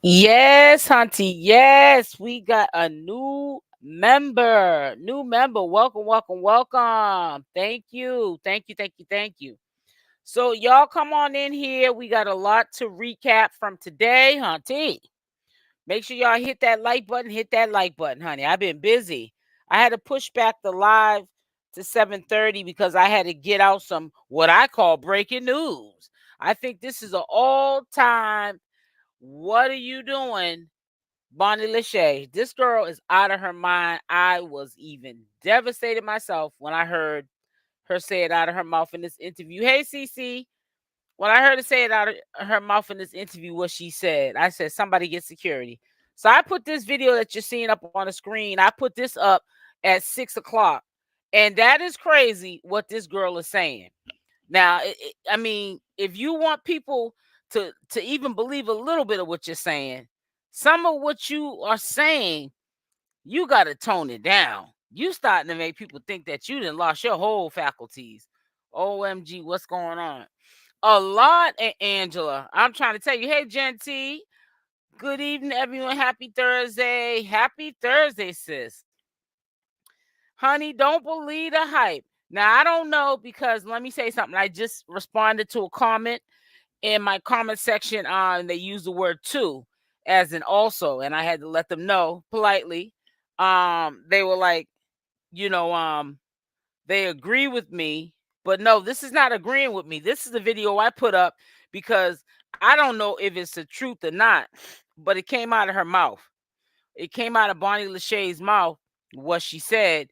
Yes, Hunty. Yes, we got a new member. New member. Welcome, welcome, welcome. Thank you. Thank you. Thank you. Thank you. So, y'all come on in here. We got a lot to recap from today, Hunty. Make sure y'all hit that like button. Hit that like button, honey. I've been busy. I had to push back the live to 7:30 because I had to get out some what I call breaking news. I think this is an all-time what are you doing, Bonnie Lachey? This girl is out of her mind. I was even devastated myself when I heard her say it out of her mouth in this interview. Hey, Cece. When I heard her say it out of her mouth in this interview, what she said, I said, somebody get security. So I put this video that you're seeing up on the screen, I put this up at 6 o'clock. And that is crazy what this girl is saying. Now, I mean, if you want people to even believe a little bit of what you're saying, some of what you are saying, you got to tone it down. You starting to make people think that you done lost your whole faculties. OMG, what's going on? A lot, Angela. I'm trying to tell you. Hey, Genty. Good evening, everyone. Happy Thursday. Happy Thursday, sis. Honey, don't believe the hype. Now, I don't know because let me say something. I just responded to a comment in my comment section on they use the word to as in also, and I had to let them know politely. They were like, you know, they agree with me, but no, this is not agreeing with me. This is the video I put up because I don't know if it's the truth or not, but it came out of her mouth. It came out of Bonnie Lachey's mouth, what she said,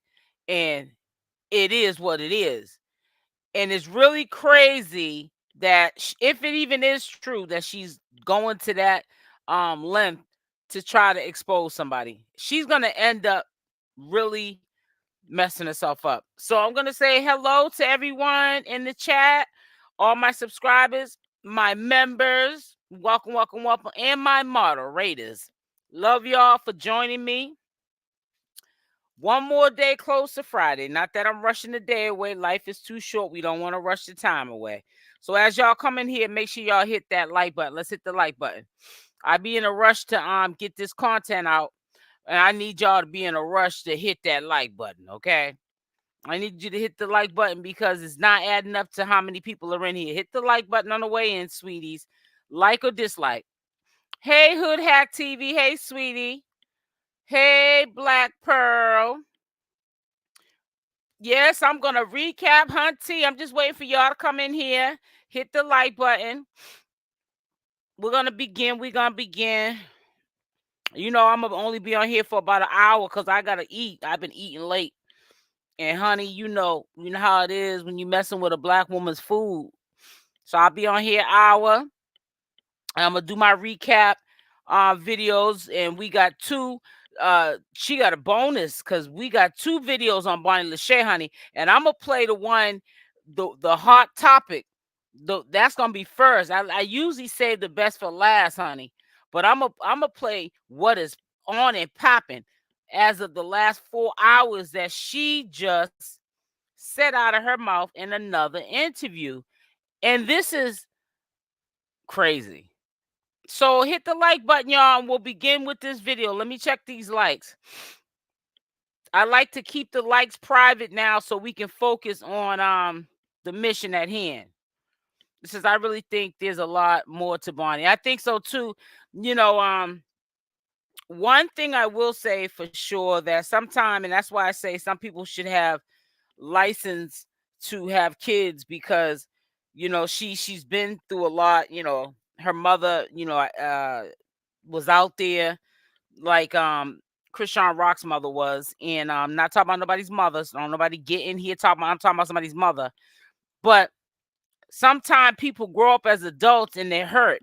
and it is what it is. And it's really crazy that if it even is true that she's going to that length to try to expose somebody, she's gonna end up really messing herself up. So I'm gonna say hello to everyone in the chat, all my subscribers, my members, welcome, welcome, welcome, and my moderators. Love y'all for joining me. One more day close to Friday. Not that I'm rushing the day away. Life is too short. We don't want to rush the time away. So as y'all come in here, make sure y'all hit that like button. Let's hit the like button. I be in a rush to get this content out, and I need y'all to be in a rush to hit that like button, okay? I need you to hit the like button because it's not adding up to how many people are in here. Hit the like button on the way in, sweeties. Like or dislike. Hey, Hood Hack TV. Hey, sweetie. Hey, Black Pearl. Yes, I'm gonna recap Hunty. I'm just waiting for y'all to come in here. Hit the like button. We're gonna begin. We're gonna begin. You know, I'm gonna only be on here for about an hour because I gotta eat. I've been eating late. And honey, you know how it is when you messing with a black woman's food. So I'll be on here an hour. I'm gonna do my recap videos, and we got two. She got a bonus because we got two videos on Bonnie Lachey, honey, and I'm gonna play the one, the hot topic. That's gonna be first. I usually save the best for last, honey, but I'm gonna play what is on and popping as of the last 4 hours that she just said out of her mouth in another interview, and this is crazy. So hit the like button, y'all, and we'll begin with this video. Let me check these likes. I like to keep the likes private now so we can focus on the mission at hand. This is I really think there's a lot more to Bonnie. I think so too. You know, one thing I will say for sure that sometime, and that's why I say some people should have license to have kids because she's been through a lot. Her mother, was out there like Chriseanrock's mother was, and I'm not talking about nobody's mother. So don't nobody get in here talking about I'm talking about somebody's mother. But sometimes people grow up as adults and they're hurt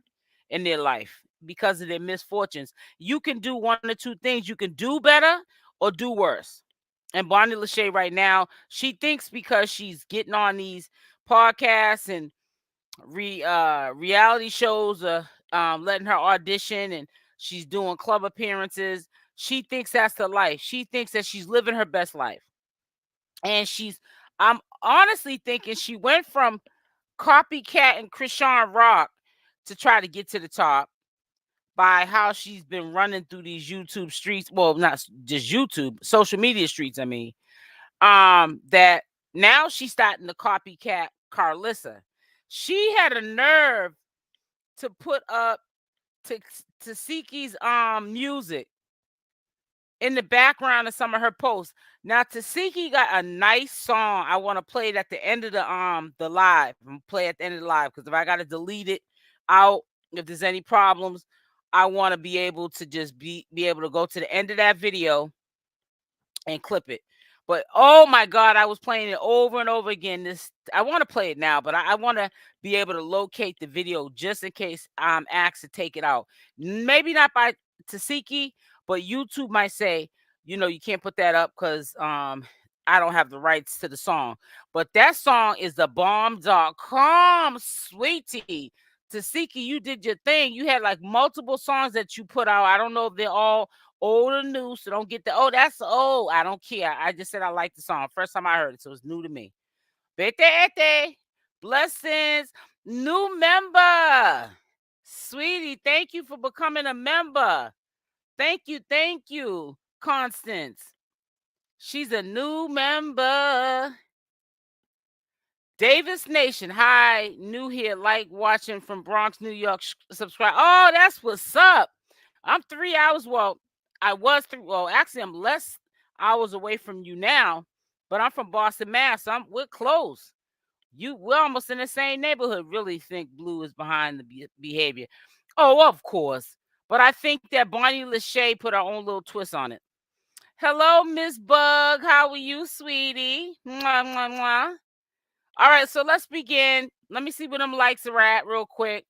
in their life because of their misfortunes. You can do one or two things. You can do better or do worse. And Bonnie Lachey right now, she thinks because she's getting on these podcasts and reality shows, letting her audition, and she's doing club appearances. She thinks that's the life. She thinks that she's living her best life. And I'm honestly thinking she went from copycat and Chriseanrock to try to get to the top by how she's been running through these YouTube streets. Well, not just YouTube, social media streets. I mean, that now she's starting to copycat Carlissa. She had a nerve to put up to Tashiki's music in the background of some of her posts. Now Tashiki got a nice song. I want to play it at the end of the live. I'm gonna play at the end of the live because if I gotta delete it out, if there's any problems, I want to be able to just be able to go to the end of that video and clip it. But oh my God, I was playing it over and over again. I want to play it now, but I want to be able to locate the video just in case I'm asked to take it out. Maybe not by Tasiki, but YouTube might say, you can't put that up because I don't have the rights to the song. But that song is the bomb.com, sweetie. Tasiki, you did your thing. You had like multiple songs that you put out. I don't know if they're all old or new, so don't get that's old. I don't care. I just said I like the song. First time I heard it, so it's new to me. Bete, blessings, new member. Sweetie, thank you for becoming a member. Thank you, Constance. She's a new member. Davis Nation, hi, new here, like watching from Bronx, New York. Subscribe. Oh, that's what's up. I'm 3 hours. Well, I was actually, I'm less hours away from you now, but I'm from Boston, Mass. So we're close. We're almost in the same neighborhood. Really think Blue is behind the behavior. Oh, of course. But I think that Bonnie Lachey put her own little twist on it. Hello, Miss Bug. How are you, sweetie? Mwah, mwah, mwah. All right, so let's begin. Let me see where them likes are at real quick.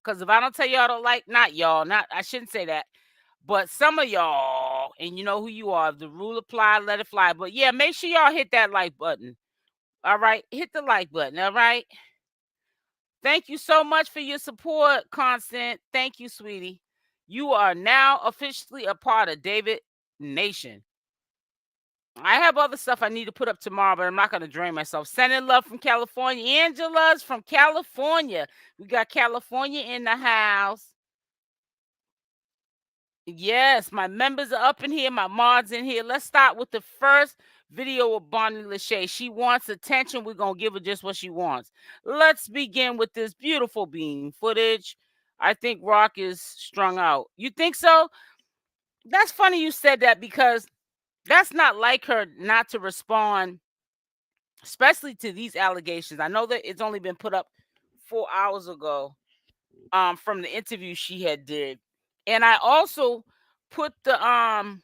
Because if I don't tell y'all to like, I shouldn't say that, but some of y'all, and you know who you are, if the rule apply, let it fly. But yeah, make sure y'all hit that like button. All right, hit the like button. All right. Thank you so much for your support, Constant. Thank you, sweetie. You are now officially a part of David Nation. I have other stuff I need to put up tomorrow, but I'm not going to drain myself. Sending love from California. Angela's from California. We got California in the house. Yes, my members are up in here. My mods in here. Let's start with the first video of Bonnie Lachey. She wants attention. We're going to give her just what she wants. Let's begin with this beautiful bean footage. I think Rock is strung out. You think so? That's funny you said that because that's not like her not to respond, especially to these allegations. I know that it's only been put up 4 hours ago from the interview she had did. And I also put that's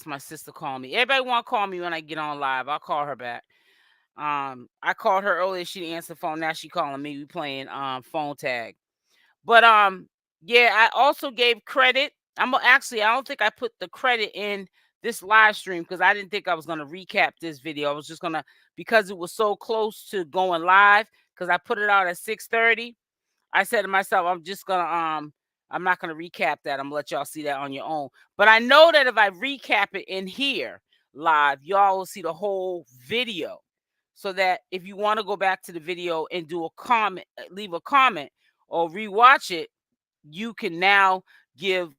my sister calling me. Everybody want to call me when I get on live. I'll call her back. I called her earlier. She didn't answer the phone. Now she calling me. We playing phone tag. But yeah, I also gave credit. I don't think I put the credit in this live stream because I didn't think I was gonna recap this video. I was just gonna, because it was so close to going live, because I put it out at 6:30. I said to myself, I'm not gonna recap that. I'm gonna let y'all see that on your own. But I know that if I recap it in here live, y'all will see the whole video. So that if you want to go back to the video and do a comment, leave a comment or rewatch it, you can now give,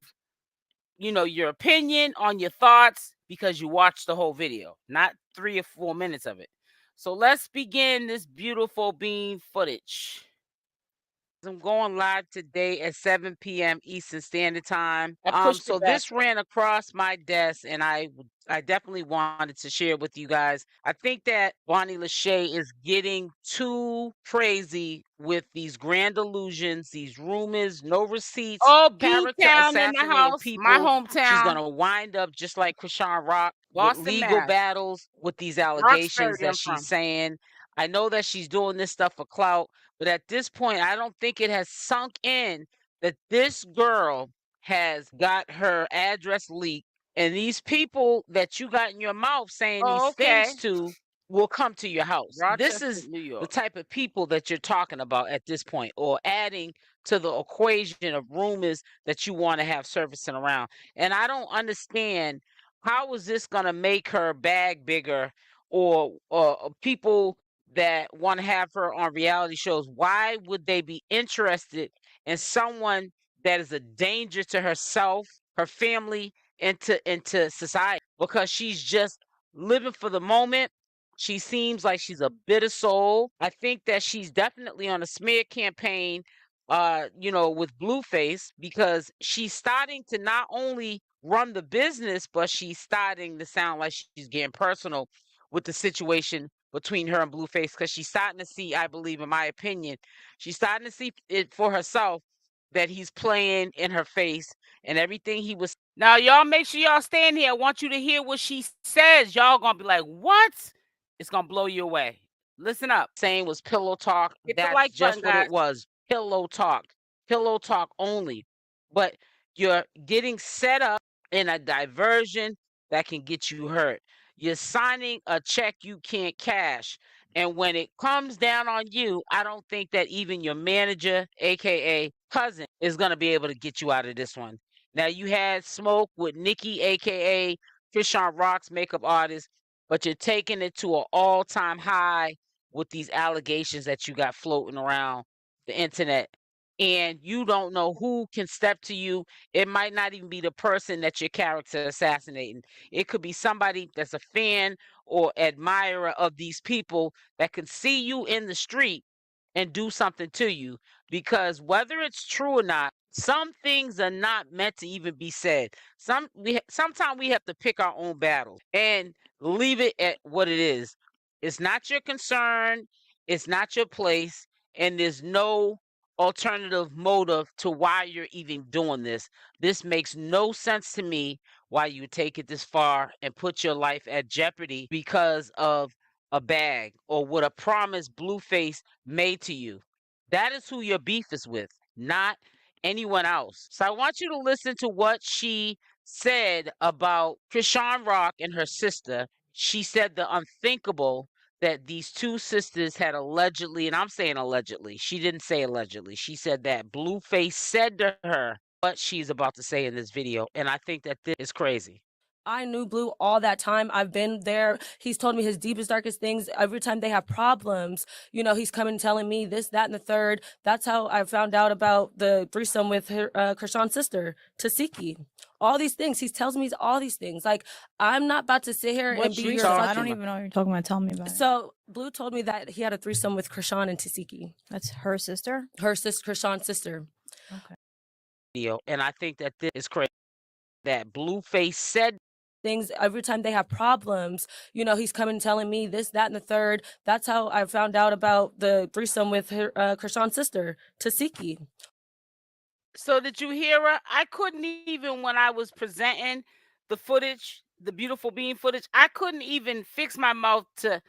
your opinion on your thoughts because you watched the whole video, not 3 or 4 minutes of it. So let's begin this beautiful bean footage. I'm going live today at 7 p.m. Eastern Standard Time. So this ran across my desk, and I definitely wanted to share it with you guys. I think that Bonnie Lachey is getting too crazy with these grand illusions, these rumors, no receipts, character assassinating people. My hometown. She's gonna wind up just like Chriseanrock, with legal battles with these allegations that she's saying. I know that she's doing this stuff for clout, but at this point, I don't think it has sunk in that this girl has got her address leaked, and these people that you got in your mouth saying these things to will come to your house. This is the type of people that you're talking about at this point, or adding to the equation of rumors that you want to have surfacing around. And I don't understand, how is this going to make her bag bigger, or people that want to have her on reality shows, why would they be interested in someone that is a danger to herself, her family, and into society? Because she's just living for the moment. She seems like she's a bitter soul. I think that she's definitely on a smear campaign, with Blueface, because she's starting to not only run the business, but she's starting to sound like she's getting personal with the situation between her and Blueface, because she's starting to see, I believe, in my opinion, she's starting to see it for herself that he's playing in her face and everything he was. Now, y'all make sure y'all stand here. I want you to hear what she says. Y'all gonna be like, what? It's gonna blow you away. Listen up. Saying was pillow talk. That's like just what it was. Pillow talk. Pillow talk only. But you're getting set up in a diversion that can get you hurt. You're signing a check you can't cash. And when it comes down on you, I don't think that even your manager, aka cousin, is going to be able to get you out of this one. Now, you had smoke with Nikki, aka Chriseanrock's makeup artist, but you're taking it to an all-time high with these allegations that you got floating around the internet. And you don't know who can step to you. It might not even be the person that your character assassinating. It could be somebody that's a fan or admirer of these people that can see you in the street and do something to you. Because whether it's true or not, some things are not meant to even be said. Sometimes we have to pick our own battles and leave it at what it is. It's not your concern. It's not your place. And there's no alternative motive to why you're even doing this. This makes no sense to me why you take it this far and put your life at jeopardy because of a bag or what a promise Blueface made to you. That is who your beef is with, not anyone else. So I want you to listen to what she said about Chriseanrock and her sister. She said the unthinkable, that these two sisters had allegedly, and I'm saying allegedly, she didn't say allegedly, she said that Blueface said to her what she's about to say in this video. And I think that this is crazy. I knew Blue all that time. I've been there. He's told me his deepest, darkest things. Every time they have problems, he's coming telling me this, that, and the third. That's how I found out about the threesome with her, Chrisean's sister, Tasiki. All these things. He tells me all these things. Like, I'm not about to sit here and be your I don't even know what you're talking about. Tell me about it. So, Blue told me that he had a threesome with Chrisean and Tasiki. That's her sister? Her sister, Chrisean's sister. Okay. And I think that this is crazy. That Blueface said things every time they have problems, he's coming telling me this, that, and the third. That's how I found out about the threesome with her, Chrisean's sister, Tasiki. So did you hear her? I couldn't even, when I was presenting the footage, the beautiful being footage, I couldn't even fix my mouth to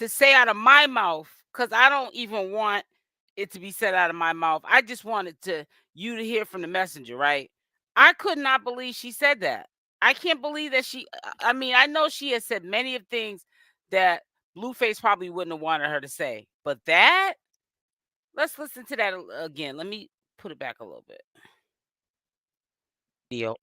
say out of my mouth, because I don't even want it to be said out of my mouth. I just wanted you to hear from the messenger, right? I could not believe she said that. I can't believe that I mean, I know she has said many of things that Blueface probably wouldn't have wanted her to say, but that, let's listen to that again. Let me put it back a little bit.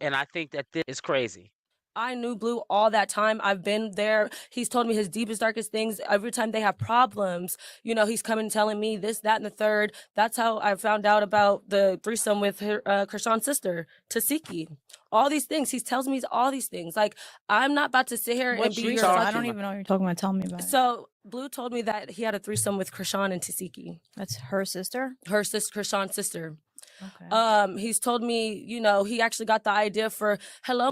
And I think that this is crazy. I knew Blue all that time. I've been there. He's told me his deepest, darkest things. Every time they have problems, he's coming telling me this, that, and the third. That's how I found out about the threesome with her, Chrisean's sister, Tasiki. All these things. He tells me all these things. Like, I'm not about to sit here and be your... I don't even know what you're talking about. Tell me about it. So, Blue told me that he had a threesome with Chrisean and Tasiki. That's her sister? Her sister, Chrisean's sister. Okay. He's told me, he actually got the idea for Hello,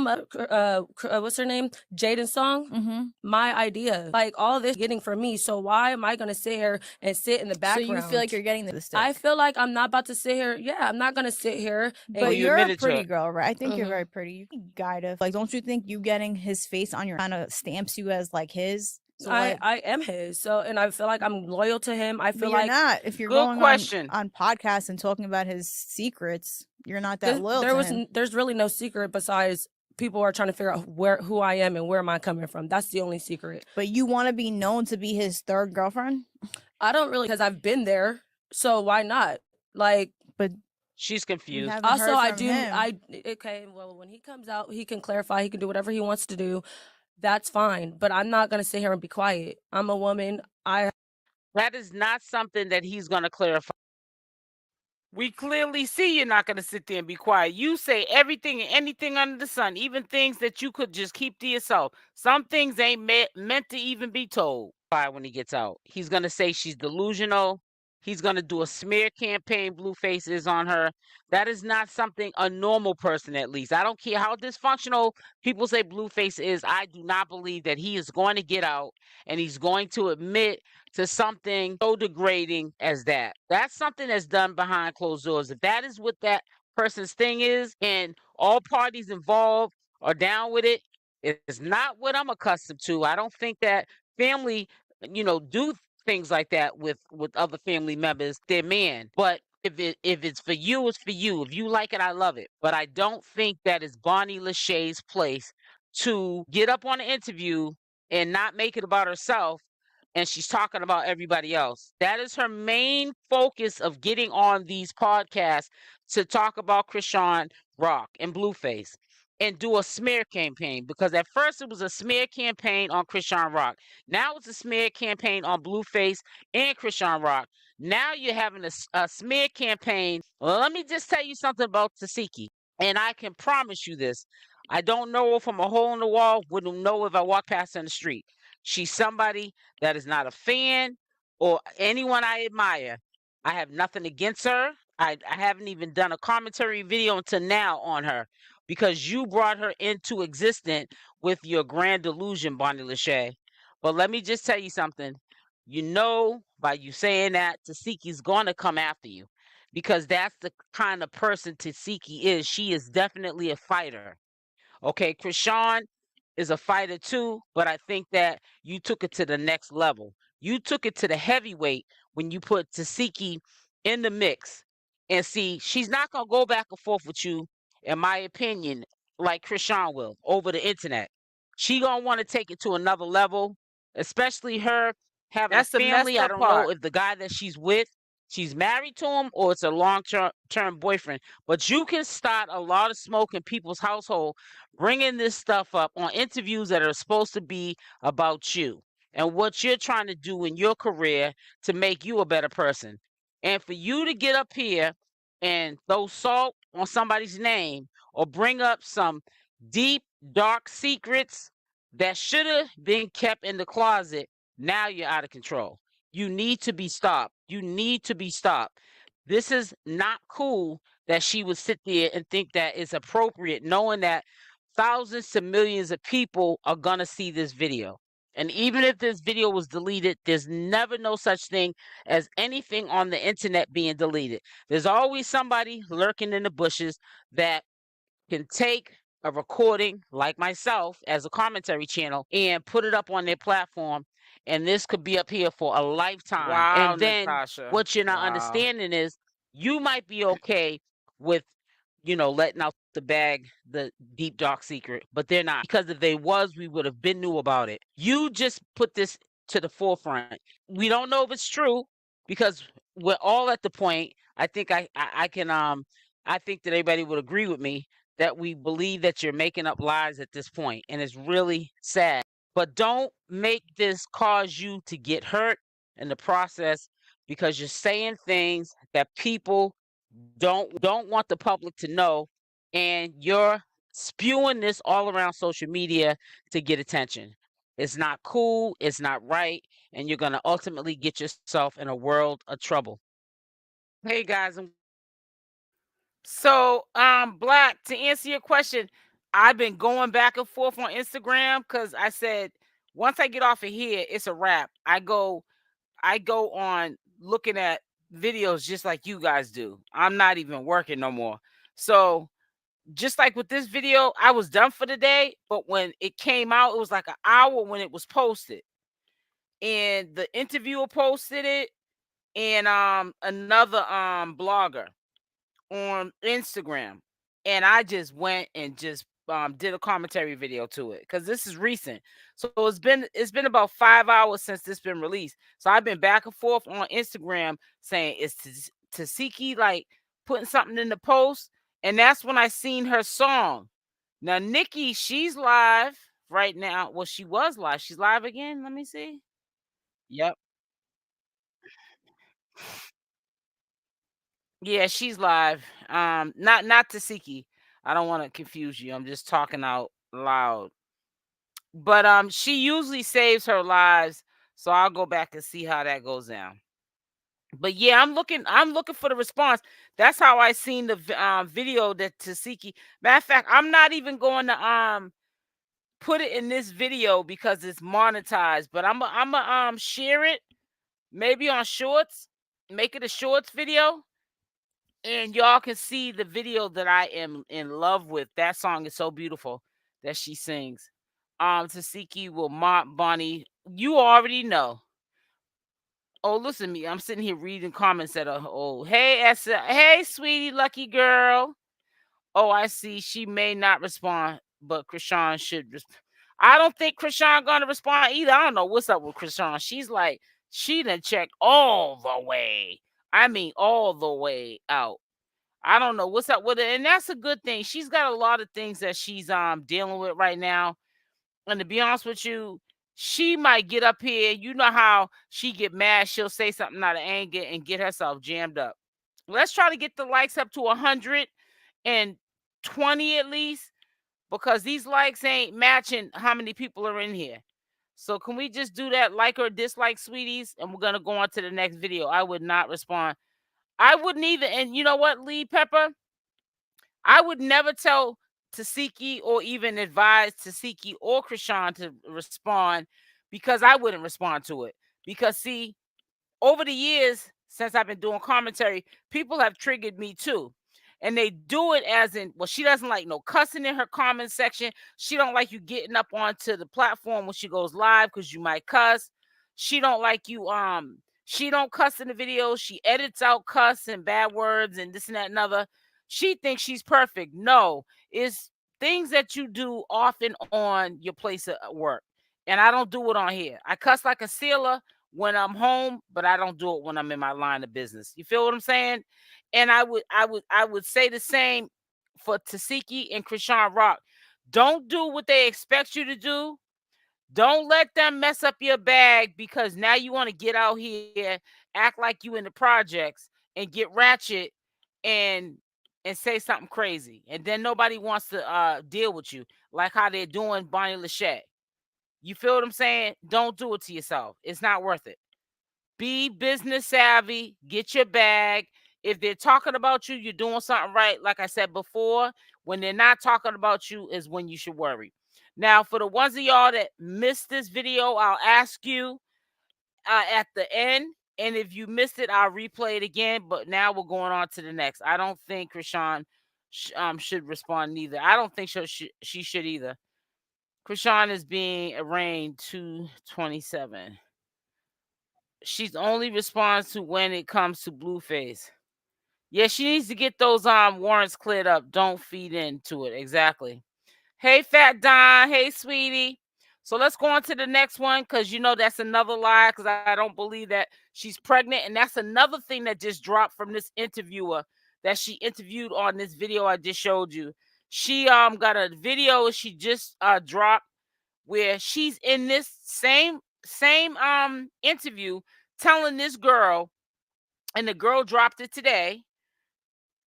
what's her name? Jaidyn's song. Mm-hmm. My idea. Like, all this getting for me. So why am I going to sit here and sit in the background? So you feel like you're getting the stick? I feel like I'm not about to sit here. Yeah, I'm not going to sit here. But you're a pretty girl, right? I think you're very pretty. You can guide us. Like, don't you think you getting his face on your kind of stamps you as like his? So I am his. So, and I feel like I'm loyal to him. I feel but you're like not. If you're going on podcasts and talking about his secrets, you're not that loyal to him. There's really no secret besides people are trying to figure out who I am and where am I coming from. That's the only secret. But you want to be known to be his third girlfriend? I don't really, because I've been there. So why not? Like, but she's confused. Also, I do. Okay. Well, when he comes out, he can clarify. He can do whatever he wants to do. That's fine. But I'm not gonna sit here and be quiet. I'm a woman. That is not something that he's going to clarify. We clearly see you're not going to sit there and be quiet. You say everything and anything under the sun, even things that you could just keep to yourself. Some things ain't meant to even be told. When he gets out, he's going to say she's delusional. He's going to do a smear campaign. Blueface is on her. That is not something a normal person, at least. I don't care how dysfunctional people say Blueface is. I do not believe that he is going to get out and he's going to admit to something so degrading as that. That's something that's done behind closed doors. If that is what that person's thing is, and all parties involved are down with it, it's not what I'm accustomed to. I don't think that family, do things like that with other family members, their man. But if it's for you, it's for you. If you like it, I love it. But I don't think that is Bonnie Lachey's place to get up on an interview and not make it about herself, and she's talking about everybody else. That is her main focus of getting on these podcasts, to talk about Chriseanrock and Blueface and do a smear campaign, because at first it was a smear campaign on Chriseanrock. Now it's a smear campaign on Blueface and Chriseanrock. Now you're having a smear campaign. Well, let me just tell you something about Tasiki, and I can promise you this. I don't know her from a hole in the wall, wouldn't know if I walked past her in the street. She's somebody that is not a fan or anyone I admire. I have nothing against her. I haven't even done a commentary video until now on her, because you brought her into existence with your grand delusion, Bonnie Lachey. But let me just tell you something. By you saying that, Tasiki's going to come after you, because that's the kind of person Tasiki is. She is definitely a fighter. Okay, Chrisean is a fighter too, but I think that you took it to the next level. You took it to the heavyweight when you put Tasiki in the mix. And see, she's not going to go back and forth with you, in my opinion, like Chrisean will over the internet. She going to want to take it to another level, especially her having a That's the family. messed I up don't know part. if the guy that she's with, she's married to him, or it's a long-term boyfriend. But you can start a lot of smoke in people's household, bringing this stuff up on interviews that are supposed to be about you and what you're trying to do in your career to make you a better person. And for you to get up here and throw salt on somebody's name, or bring up some deep, dark secrets that should have been kept in the closet, now you're out of control. You need to be stopped. You need to be stopped. This is not cool that she would sit there and think that it's appropriate, knowing that thousands to millions of people are going to see this video. And even if this video was deleted, there's never no such thing as anything on the internet being deleted. There's always somebody lurking in the bushes that can take a recording, like myself as a commentary channel, and put it up on their platform, and this could be up here for a lifetime. Wow, And then Natasha. what you're not Wow. understanding is, you might be okay with letting out the bag, the deep dark secret, but they're not. Because if they was, we would have been knew about it. You just put this to the forefront. We don't know if it's true, because we're all at the point. I think I can I think that everybody would agree with me that we believe that you're making up lies at this point, and it's really sad. But don't make this cause you to get hurt in the process, because you're saying things that people don't want the public to know, and you're spewing this all around social media to get attention. It's not cool, it's not right, and you're going to ultimately get yourself in a world of trouble. Hey guys, so Black, to answer your question, I've been going back and forth on Instagram, because I said once I get off of here, it's a wrap. I go on looking at videos just like you guys do. I'm not even working no more. So just like with this video, I was done for the day, but when it came out, it was like an hour when it was posted. And the interviewer posted it, and another blogger on Instagram. And I just went and just did a commentary video to it, because this is recent. So it's been about 5 hours since this been released. So I've been back and forth on Instagram saying, is Tasiki like putting something in the post? And that's when I seen her song. Now Nikki, she's live right now. Well, she was live. She's live again. Let me see. Yep. Yeah, she's live. Not Tasiki. I don't want to confuse you. I'm just talking out loud. But she usually saves her lives, so I'll go back and see how that goes down. But yeah, I'm looking for the response. That's how I seen the video that Tasiki. Matter of fact, I'm not even going to put it in this video because it's monetized, but I'm share it maybe on shorts, make it a shorts video, and y'all can see the video that I am in love with. That song is so beautiful that she sings. Tasiki will mop Bonnie. You already know. Oh, listen to me. I'm sitting here reading comments that are oh, hey Essa, hey sweetie, lucky girl. Oh, I see. She may not respond, but Chrisean should. I don't think Chrisean gonna respond either. I don't know what's up with Chrisean. She's like she done checked all the way. I mean, all the way out. I don't know what's up with it, and that's a good thing. She's got a lot of things that she's dealing with right now. And to be honest with you, she might get up here. You know how she get mad, she'll say something out of anger and get herself jammed up. Let's try to get the likes up to 120 at least, because these likes ain't matching how many people are in here. So can we just do that like or dislike, sweeties? And we're gonna go on to the next video. I would not respond. I wouldn't either. And you know what, Lee Pepper? I would never tell Tasiki or even advise Tasiki or Chrisean to respond because I wouldn't respond to it. Because see, over the years since I've been doing commentary, people have triggered me too. And they do it as in, well, she doesn't like no cussing in her comment section. She don't like you getting up onto the platform when she goes live because you might cuss. She don't like you, she don't cuss in the videos. She edits out cuss and bad words and this and that and other. She thinks she's perfect. No, it's things that you do often on your place of work. And I don't do it on here. I cuss like a sailor when I'm home, but I don't do it when I'm in my line of business. You feel what I'm saying? And I would say the same for Tasiki and Chriseanrock. Don't do what they expect you to do. Don't let them mess up your bag because now you want to get out here, act like you in the projects, and get ratchet and say something crazy. And then nobody wants to deal with you like how they're doing Bonnie Lachey. You feel what I'm saying? Don't do it to yourself. It's not worth it. Be business savvy, get your bag. If they're talking about you, you're doing something right. Like I said before, when they're not talking about you is when you should worry. Now, for the ones of y'all that missed this video, I'll ask you at the end. And if you missed it, I'll replay it again. But now we're going on to the next. I don't think Chrisean should respond neither. I don't think she should either. Chrisean is being arraigned 227. She's only responds to when it comes to blueface. Yeah, she needs to get those warrants cleared up. Don't feed into it. Exactly. Hey, Fat Don. Hey, sweetie. So let's go on to the next one because you know that's another lie because I don't believe that she's pregnant. And that's another thing that just dropped from this interviewer that she interviewed on this video I just showed you. She got a video she just dropped where she's in this same interview telling this girl, and the girl dropped it today.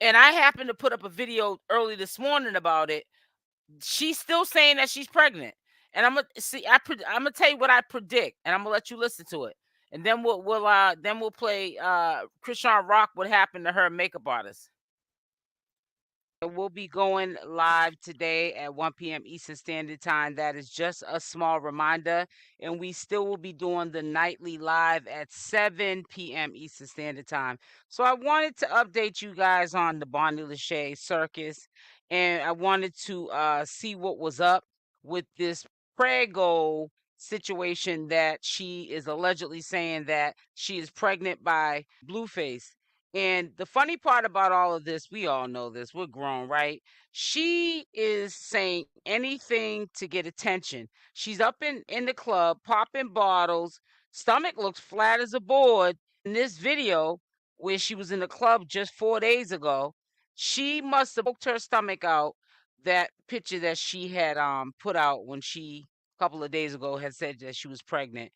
And I happened to put up a video early this morning about it. She's still saying that she's pregnant. And I'm gonna see. I'm gonna tell you what I predict, and I'm gonna let you listen to it. And then we'll play Chriseanrock. What happened to her makeup artist? We'll be going live today at 1 p.m. Eastern Standard Time. That is just a small reminder. And we still will be doing the nightly live at 7 p.m. Eastern Standard Time. So I wanted to update you guys on the Bonnie Lachey circus. And I wanted to see what was up with this Prego situation that she is allegedly saying that she is pregnant by Blueface. And the funny part about all of this, we all know this, we're grown, right? She is saying anything to get attention. She's up in the club, popping bottles, stomach looks flat as a board. In this video, where she was in the club just 4 days ago, she must have poked her stomach out. That picture that she had put out when she a couple of days ago had said that she was pregnant.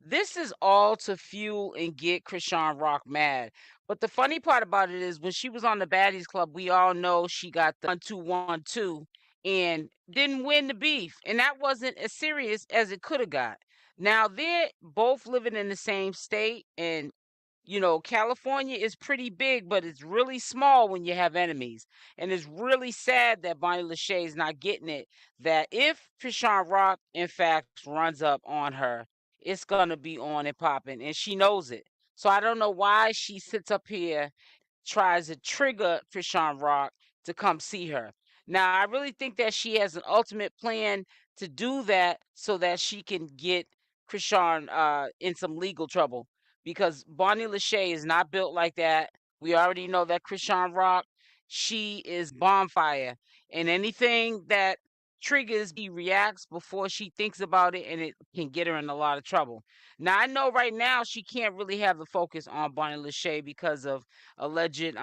This is all to fuel and get Chriseanrock mad. But the funny part about it is when she was on the Baddies Club, we all know she got the 1-2-1-2 and didn't win the beef. And that wasn't as serious as it could have got. Now they're both living in the same state, and California is pretty big, but it's really small when you have enemies. And it's really sad that Bonnie Lachey is not getting it. That if Chriseanrock, in fact, runs up on her, it's going to be on and popping. And she knows it. So I don't know why she sits up here tries to trigger Chriseanrock to come see her. Now, I really think that she has an ultimate plan to do that so that she can get Chrisean in some legal trouble, because Bonnie Lachey is not built like that. We already know that Chriseanrock, she is bonfire, and anything that triggers reacts before she thinks about it, and it can get her in a lot of trouble. Now, I know right now she can't really have the focus on Bonnie Lachey because of alleged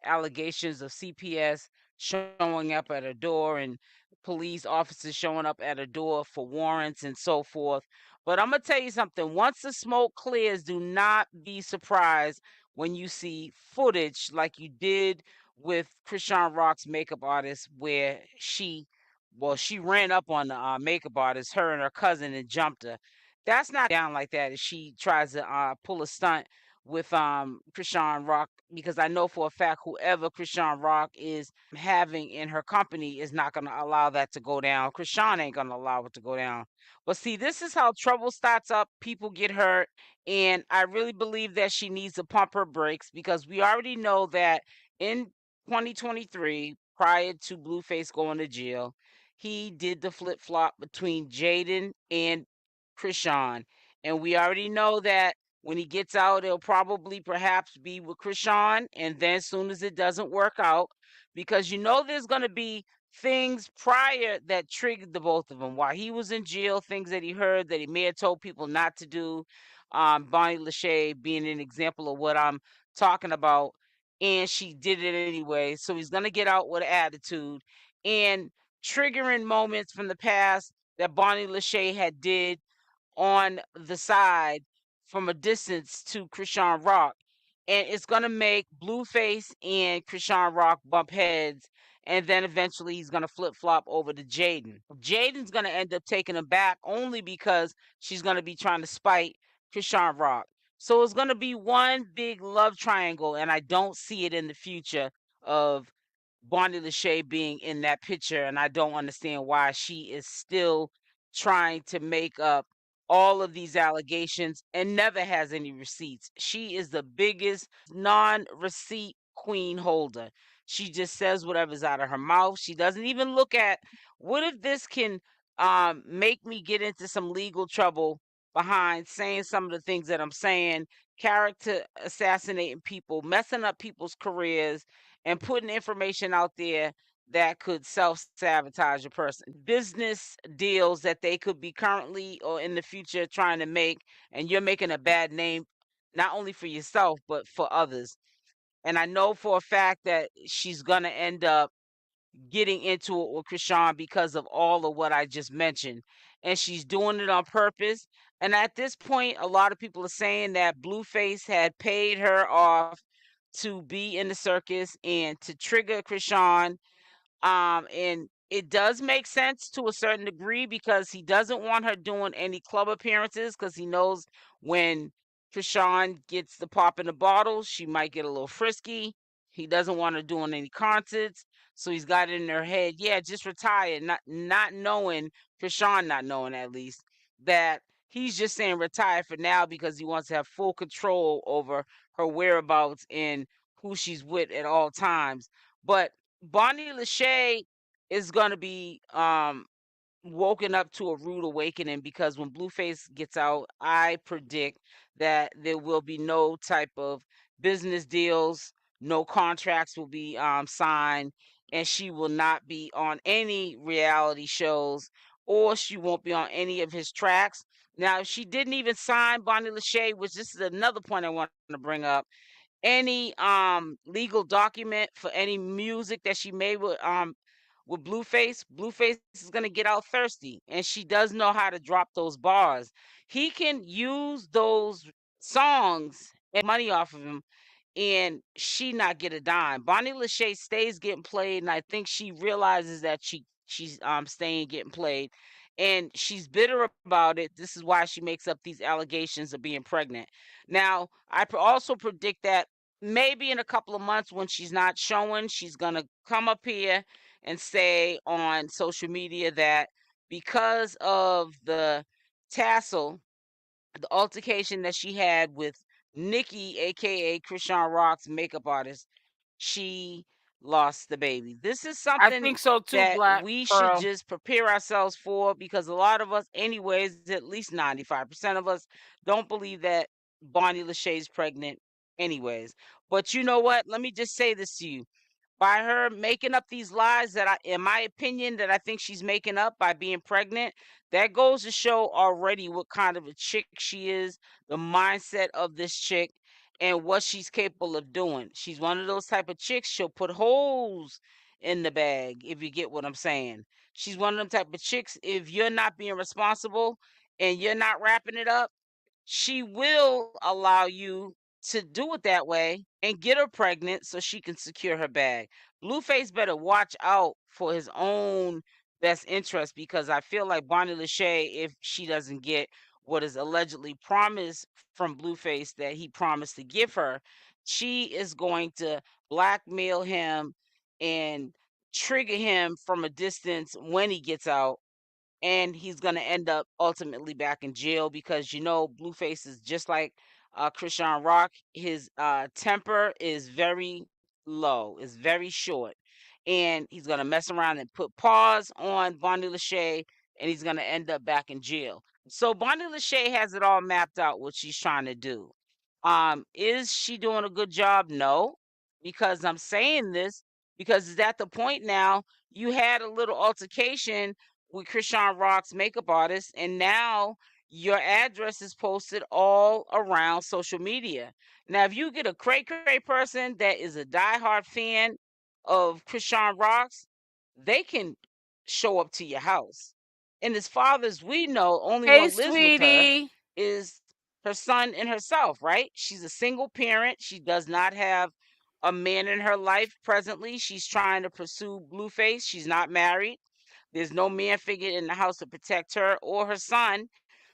allegations of CPS showing up at her door and police officers showing up at her door for warrants and so forth. But I'm gonna tell you something. Once the smoke clears, do not be surprised when you see footage like you did with Chriseanrock's makeup artist, where she ran up on the makeup artist, her and her cousin, and jumped her. That's not down like that if she tries to pull a stunt with Chriseanrock, because I know for a fact whoever Chriseanrock is having in her company is not going to allow that to go down. Chrisean ain't going to allow it to go down. But see, this is how trouble starts up. People get hurt, and I really believe that she needs to pump her brakes, because we already know that in 2023, prior to Blueface going to jail, he did the flip flop between Jaidyn and Chrisean, and we already know that when he gets out, it'll probably perhaps be with Chrisean, and then as soon as it doesn't work out, because there's going to be things prior that triggered the both of them while he was in jail, things that he heard that he may have told people not to do. Bonnie Lachey being an example of what I'm talking about, and she did it anyway. So he's going to get out with an attitude, and triggering moments from the past that Bonnie Lachey had did on the side from a distance to Chriseanrock, and it's gonna make Blueface and Chriseanrock bump heads, and then eventually he's gonna flip flop over to Jaidyn. Jaidyn's gonna end up taking him back only because she's gonna be trying to spite Chriseanrock. So it's gonna be one big love triangle, and I don't see it in the future of Bonnie Lachey being in that picture, and I don't understand why she is still trying to make up all of these allegations and never has any receipts. She is the biggest non-receipt queen holder. She just says whatever's out of her mouth. She doesn't even look at what if this can make me get into some legal trouble behind saying some of the things that I'm saying, character assassinating people, messing up people's careers, and putting information out there that could self-sabotage a person. Business deals that they could be currently or in the future trying to make, and you're making a bad name not only for yourself but for others. And I know for a fact that she's gonna end up getting into it with Chrisean because of all of what I just mentioned. And she's doing it on purpose. And at this point, a lot of people are saying that Blueface had paid her off to be in the circus and to trigger Chrisean, and it does make sense to a certain degree because he doesn't want her doing any club appearances, because he knows when Chrisean gets the pop in the bottle, she might get a little frisky. He doesn't want her doing any concerts, so he's got it in her head, yeah, just retire, not knowing, Chrisean not knowing at least, that he's just saying retire for now because he wants to have full control over her whereabouts and who she's with at all times. But Bonnie Lachey is gonna be woken up to a rude awakening, because when Blueface gets out, I predict that there will be no type of business deals, no contracts will be signed, and she will not be on any reality shows, or she won't be on any of his tracks. Now, if she didn't even sign Bonnie Lachey, which this is another point I want to bring up, any legal document for any music that she made with with Blueface, Blueface is going to get out thirsty, and she does know how to drop those bars. He can use those songs and money off of him, and she not get a dime. Bonnie Lachey stays getting played, and I think she realizes that she's staying getting played, and she's bitter about it. This is why she makes up these allegations of being pregnant. Now, also predict that maybe in a couple of months when she's not showing, she's gonna come up here and say on social media that because of the tassel, the altercation that she had with Nikki, aka Chriseanrock's makeup artist, she lost the baby. This is I something think so too, that Black we should Pearl. just prepare ourselves for, because a lot of us, anyways, at least 95% of us don't believe that Bonnie Lachey's pregnant, anyways. But you know what? Let me just say this to you, by her making up these lies that in my opinion, that I think she's making up by being pregnant, that goes to show already what kind of a chick she is, the mindset of this chick, and what she's capable of doing. She's one of those type of chicks, she'll put holes in the bag, if you get what I'm saying. She's one of them type of chicks, if you're not being responsible and you're not wrapping it up, she will allow you to do it that way and get her pregnant so she can secure her bag. Blueface better watch out for his own best interest, because I feel like Bonnie Lachey, if she doesn't get what is allegedly promised from Blueface that he promised to give her, she is going to blackmail him and trigger him from a distance when he gets out, and he's going to end up ultimately back in jail, because Blueface is just like Chriseanrock. His temper is very low, is very short, and he's going to mess around and put paws on Bonnie Lachey, and he's going to end up back in jail. So Bonnie Lachey has it all mapped out what she's trying to do. Is she doing a good job? No, because I'm saying this because it's at the point now, you had a little altercation with Chriseanrock's makeup artist, and now your address is posted all around social media. Now, if you get a cray person that is a diehard fan of Chriseanrock's, they can show up to your house. And as far as we know, only Hey, one lives with her sweetie. is her son and herself, right? She's a single parent. She does not have a man in her life presently. She's trying to pursue Blueface. She's not married. There's no man figure in the house to protect her or her son.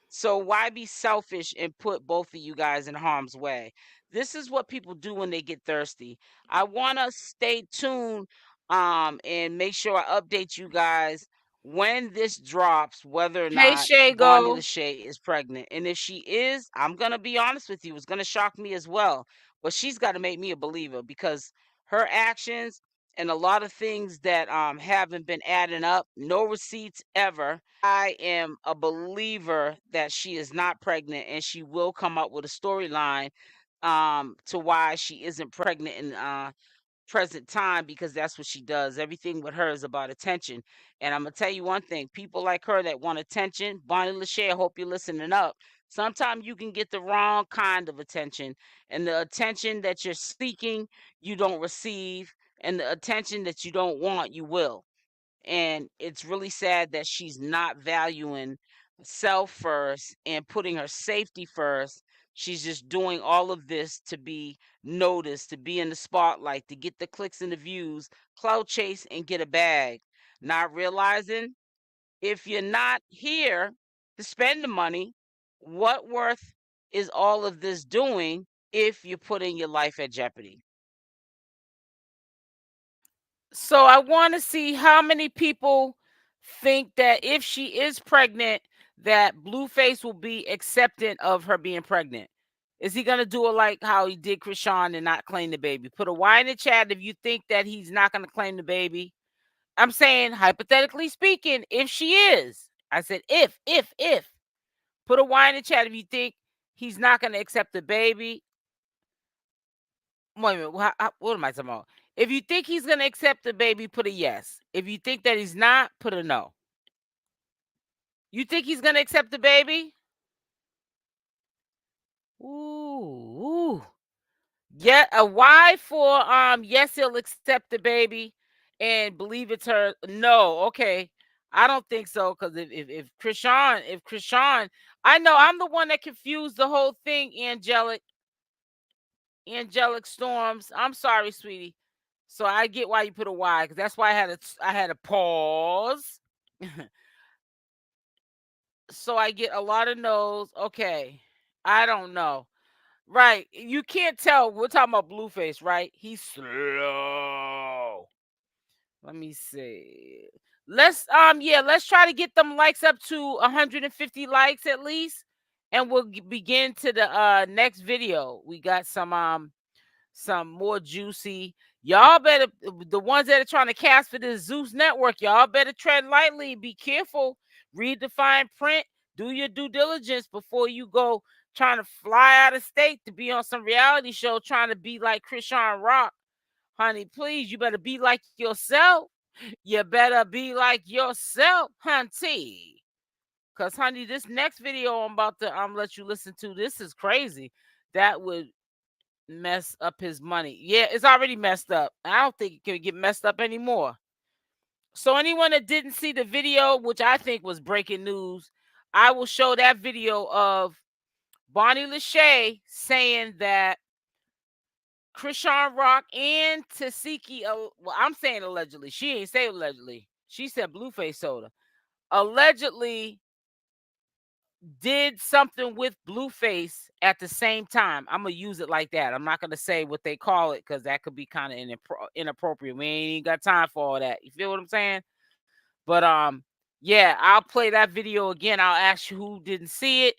So why be selfish and put both of you guys in harm's way? This is what people do when they get thirsty. I want to stay tuned and make sure I update you guys when this drops, whether or Hey, not Bonnie Shago. Lachey is pregnant. And if she is, I'm going to be honest with you, it's going to shock me as well. But she's got to make me a believer, because her actions and a lot of things that haven't been adding up, no receipts ever. I am a believer that she is not pregnant, and she will come up with a storyline to why she isn't pregnant in present time, because that's what she does. Everything with her is about attention. And I'm gonna tell you one thing: people like her that want attention, Bonnie Lachey, I hope you're listening up. Sometimes you can get the wrong kind of attention, and the attention that you're seeking, you don't receive, and the attention that you don't want, you will. And it's really sad that she's not valuing self first and putting her safety first. She's just doing all of this to be noticed, to be in the spotlight, to get the clicks and the views, clout chase, and get a bag. Not realizing, if you're not here to spend the money, what worth is all of this doing if you're putting your life at jeopardy? So I want to see how many people think that if she is pregnant, that Blueface will be acceptant of her being pregnant. Is he gonna do it like how he did Chrisean and not claim the baby? Put a Y in the chat if you think that he's not gonna claim the baby. I'm saying hypothetically speaking, if she is. I said if. Put a Y in the chat if you think he's not gonna accept the baby. Wait a minute. What am I talking about? If you think he's gonna accept the baby, put a yes. If you think that he's not, put a no. You think he's gonna accept the baby? Ooh. Yeah, a Y for yes, he'll accept the baby, and believe it's her. No, okay. I don't think so, because if Chrisean, I know I'm the one that confused the whole thing. Angelic Storms. I'm sorry, sweetie. So I get why you put a Y, because that's why I had a pause. So I get a lot of no's. Okay, I don't know. Right, you can't tell. We're talking about Blueface, right? He's slow. Let me see. Let's try to get them likes up to 150 likes at least, and we'll begin to the next video. We got some more juicy. Y'all better, the ones that are trying to cast for this Zeus network, y'all better tread lightly. Be careful. Read the fine print. Do your due diligence before you go trying to fly out of state to be on some reality show trying to be like Chriseanrock. Honey, please, you better be like yourself. You better be like yourself, hunty. Cause honey, this next video I'm about to let you listen to, this is crazy. That would mess up his money. Yeah, it's already messed up. I don't think it can get messed up anymore. So anyone that didn't see the video, which I think was breaking news, I will show that video of Bonnie Lachey saying that Chriseanrock and Tasiki, well, I'm saying allegedly. She ain't say allegedly. She said Blueface soda. Allegedly did something with Blueface at the same time. I'm gonna use it like that. I'm not gonna say what they call it, because that could be kind of inappropriate. We ain't even got time for all that. You feel what I'm saying? But yeah, I'll play that video again. I'll ask you who didn't see it,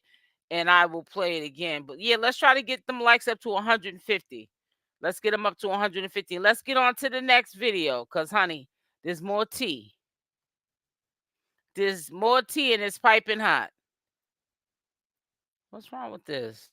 and I will play it again. But yeah, let's try to get them likes up to 150. Let's get them up to 150. Let's get on to the next video, because honey, there's more tea. There's more tea, and it's piping hot. What's wrong with this?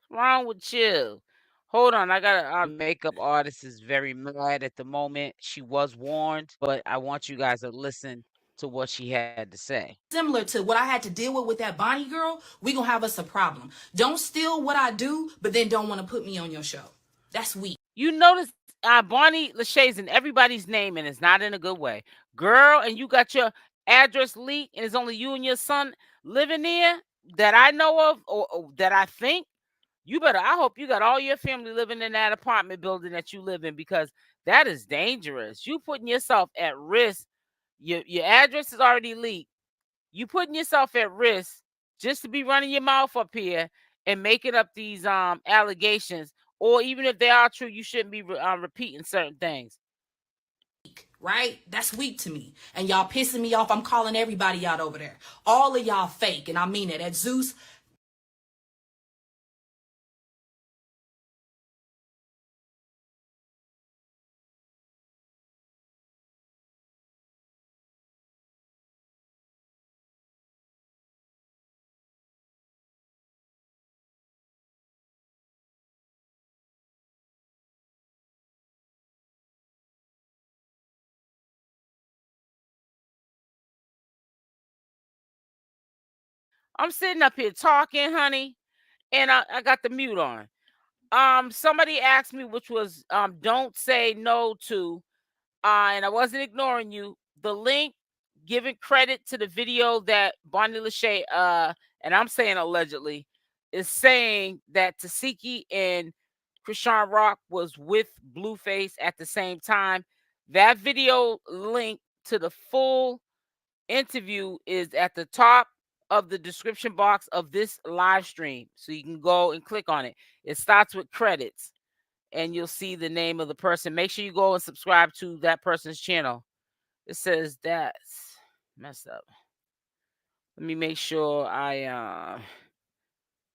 What's wrong with you? Hold on, I got our makeup artist is very mad at the moment. She was warned, but I want you guys to listen to what she had to say. Similar to what I had to deal with that Bonnie girl, we gonna have us a problem. Don't steal what I do, but then don't want to put me on your show. That's weak. You notice Bonnie Lachey's in everybody's name, and it's not in a good way. Girl, and you got your address leaked, and it's only you and your son living there that I know of, or that I think. I hope you got all your family living in that apartment building that you live in, because that is dangerous. You putting yourself at risk. Your address is already leaked. You putting yourself at risk just to be running your mouth up here and making up these allegations, or even if they are true, you shouldn't be repeating certain things. Right? That's weak to me. And y'all pissing me off. I'm calling everybody out over there. All of y'all fake, and I mean it. At Zeus, I'm sitting up here talking, honey, and I got the mute on. Somebody asked me, which was don't say no to, and I wasn't ignoring you. The link giving credit to the video that Bonnie Lachey, and I'm saying allegedly, is saying that Tasiki and Chriseanrock was with Blueface at the same time. That video link to the full interview is at the top of the description box of this live stream. So you can go and click on it. It starts with credits, and you'll see the name of the person. Make sure you go and subscribe to that person's channel. It says that's messed up. Let me make sure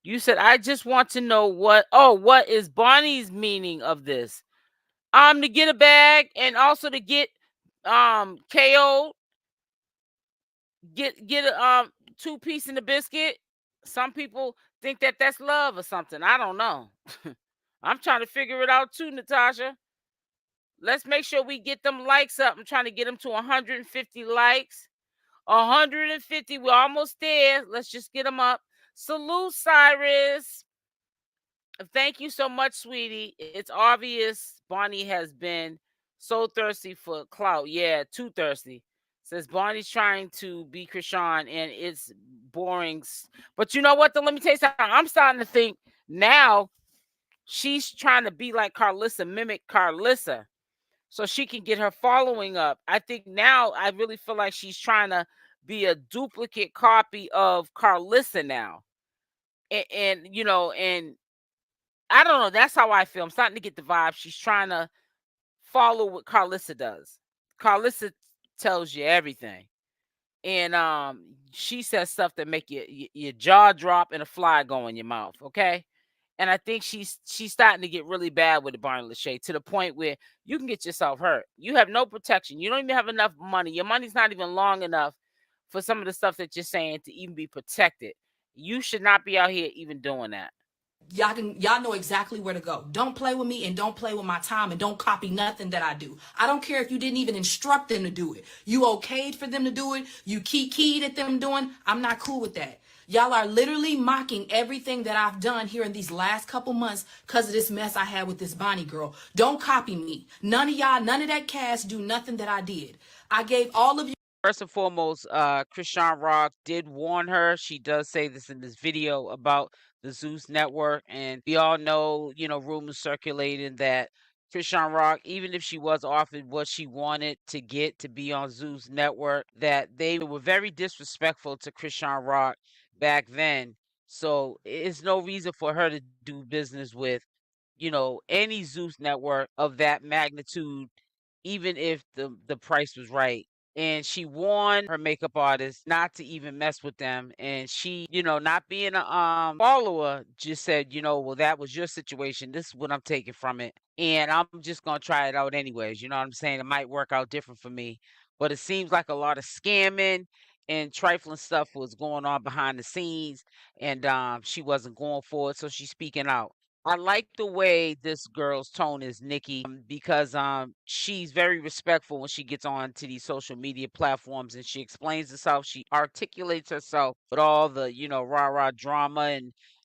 you said I just want to know what is Bonnie's meaning of this? To get a bag, and also to get KO, get a 2-piece in the biscuit. Some people think that that's love or something. I don't know. I'm trying to figure it out too, Natasha. Let's make sure we get them likes up. I'm trying to get them to 150 likes. 150. We're almost there. Let's just get them up. Salute, Cyrus. Thank you so much, sweetie. It's obvious Bonnie has been So thirsty for clout. Yeah, too thirsty. Says Barney's trying to be Chrisean and it's boring. But you know what, though? Let me tell you something. I'm starting to think now she's trying to be like Carlissa, mimic Carlissa, so she can get her following up. I think now I really feel like she's trying to be a duplicate copy of Carlissa now. And you know, and I don't know. That's how I feel. I'm starting to get the vibe. She's trying to follow what Carlissa does. Carlissa tells you everything. And she says stuff that make your jaw drop and a fly go in your mouth, okay? And I think she's starting to get really bad with the Barney Lachey, to the point where you can get yourself hurt. You have no protection. You don't even have enough money. Your money's not even long enough for some of the stuff that you're saying to even be protected. You should not be out here even doing that. Y'all know exactly where to go. Don't play with me and don't play with my time and don't copy nothing that I do. I don't care if you didn't even instruct them to do it. You okayed for them to do it. You keyed at them doing. I'm not cool with that. Y'all are literally mocking everything that I've done here in these last couple months because of this mess I had with this Bonnie girl. Don't copy me. None of y'all, none of that cast do nothing that I did. I gave all of you. First and foremost, Chriseanrock did warn her. She does say this in this video about the Zeus Network, and we all know, you know, rumors circulating that Chriseanrock, even if she was offered what she wanted to get to be on Zeus Network, that they were very disrespectful to Chriseanrock back then. So it's no reason for her to do business with, you know, any Zeus Network of that magnitude, even if the price was right. And she warned her makeup artist not to even mess with them. And she, you know, not being a follower, just said, you know, well, that was your situation. This is what I'm taking from it. And I'm just gonna try it out anyways. You know what I'm saying? It might work out different for me. But it seems like a lot of scamming and trifling stuff was going on behind the scenes, and she wasn't going for it, so she's speaking out. I like the way this girl's tone is, Nikki, because she's very respectful when she gets on to these social media platforms and she explains herself. She articulates herself with all the, you know, rah-rah drama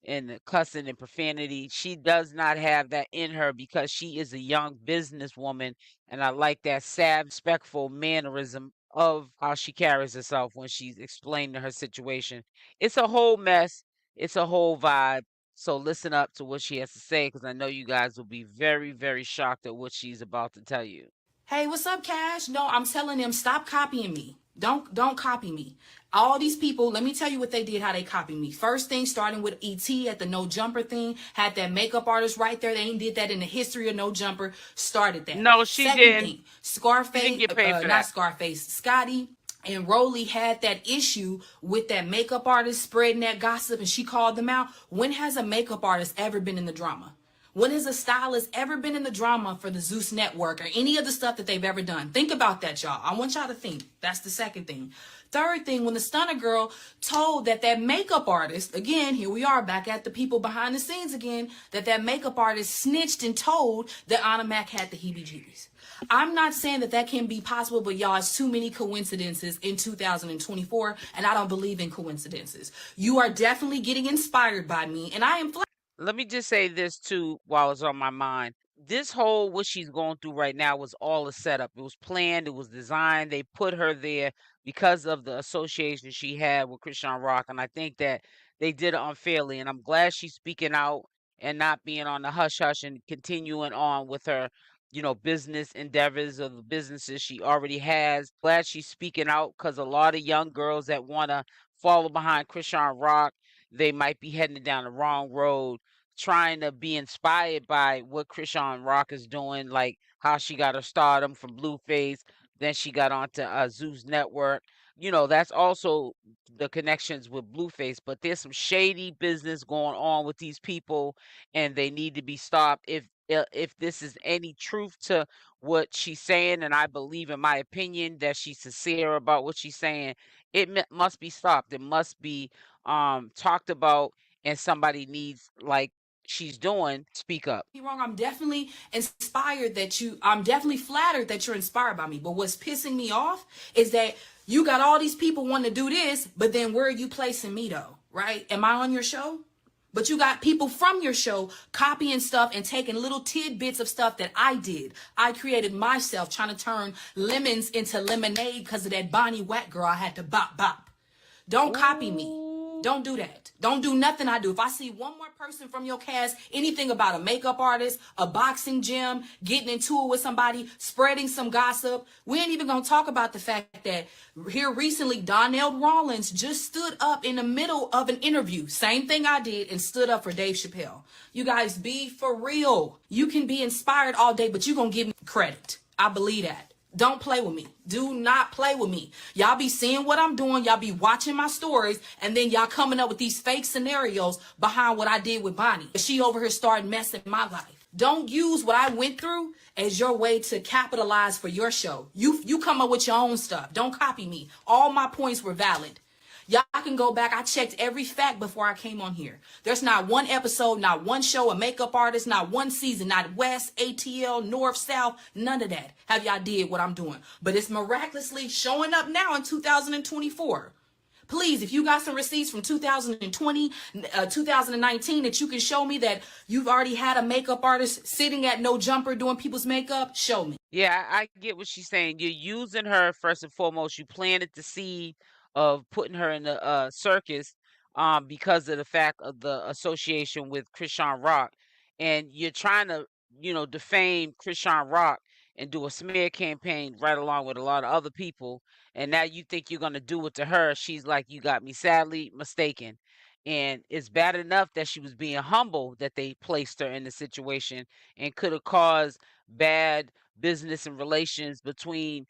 and the cussing and profanity. She does not have that in her because she is a young businesswoman, and I like that sad, respectful mannerism of how she carries herself when she's explaining her situation. It's a whole mess. It's a whole vibe. So listen up to what she has to say, because I know you guys will be very, very shocked at what she's about to tell you. Hey, what's up, Cash? No, I'm telling them, stop copying me. Don't copy me. All these people, let me tell you what they did, how they copied me. First thing, starting with ET at the No Jumper thing, had that makeup artist right there. They ain't did that in the history of No Jumper. Started that. No, she Second didn't. thing, Scarface, She didn't get paid for not that. Scarface, Scotty and Rolly had that issue with that makeup artist spreading that gossip, and she called them out. When has a makeup artist ever been in the drama? When has a stylist ever been in the drama for the Zeus Network or any of the stuff that they've ever done? Think about that, y'all. I want y'all to think. That's the second thing. Third thing, when the Stunner Girl told that makeup artist, again, here we are back at the people behind the scenes again, that makeup artist snitched and told that Anna Mac had the heebie-jeebies. I'm not saying that can be possible, but y'all, it's too many coincidences in 2024, and I don't believe in coincidences. You are definitely getting inspired by me, and I am Let me just say this too while it's on my mind. This whole what she's going through right now was all a setup. It was planned, it was designed. They put her there because of the association she had with Chriseanrock. And I think that they did it unfairly. And I'm glad she's speaking out and not being on the hush hush and continuing on with her, you know, business endeavors or the businesses she already has. Glad she's speaking out, because a lot of young girls that want to follow behind Chriseanrock, they might be heading down the wrong road, trying to be inspired by what Chriseanrock is doing, like how she got her stardom from Blueface, then she got onto Zeus Network. You know, that's also the connections with Blueface, but there's some shady business going on with these people, and they need to be stopped. If this is any truth to what she's saying, and I believe, in my opinion, that she's sincere about what she's saying, it must be stopped. It must be talked about, and somebody needs, like she's doing, speak up. wrong. I'm definitely I'm definitely flattered that you're inspired by me. But what's pissing me off is that you got all these people wanting to do this, but then where are you placing me though? Right? Am I on your show? But you got people from your show copying stuff and taking little tidbits of stuff that I did. I created myself, trying to turn lemons into lemonade because of that Bonnie Whack girl I had to bop bop. Don't copy me. Don't do that. Don't do nothing I do. If I see one more person from your cast, anything about a makeup artist, a boxing gym, getting into it with somebody, spreading some gossip, we ain't even going to talk about the fact that here recently, Donnell Rawlins just stood up in the middle of an interview. Same thing I did, and stood up for Dave Chappelle. You guys, be for real. You can be inspired all day, but you're going to give me credit. I believe that. Don't play with me. Do not play with me. Y'all be seeing what I'm doing. Y'all be watching my stories. And then y'all coming up with these fake scenarios behind what I did with Bonnie. She over here started messing my life. Don't use what I went through as your way to capitalize for your show. You come up with your own stuff. Don't copy me. All my points were valid. Y'all can go back. I checked every fact before I came on here. There's not one episode, not one show, a makeup artist, not one season, not West, ATL, North, South, none of that. Have y'all did what I'm doing. But it's miraculously showing up now in 2024. Please, if you got some receipts from 2020, 2019 that you can show me that you've already had a makeup artist sitting at No Jumper doing people's makeup, show me. Yeah, I get what she's saying. You're using her first and foremost. You planted the seed of putting her in the circus because of the fact of the association with Chriseanrock, and you're trying to, defame Chriseanrock and do a smear campaign right along with a lot of other people. And now you think you're gonna do it to her. She's like, you got me sadly mistaken. And it's bad enough that she was being humble that they placed her in the situation and could have caused bad business and relations between,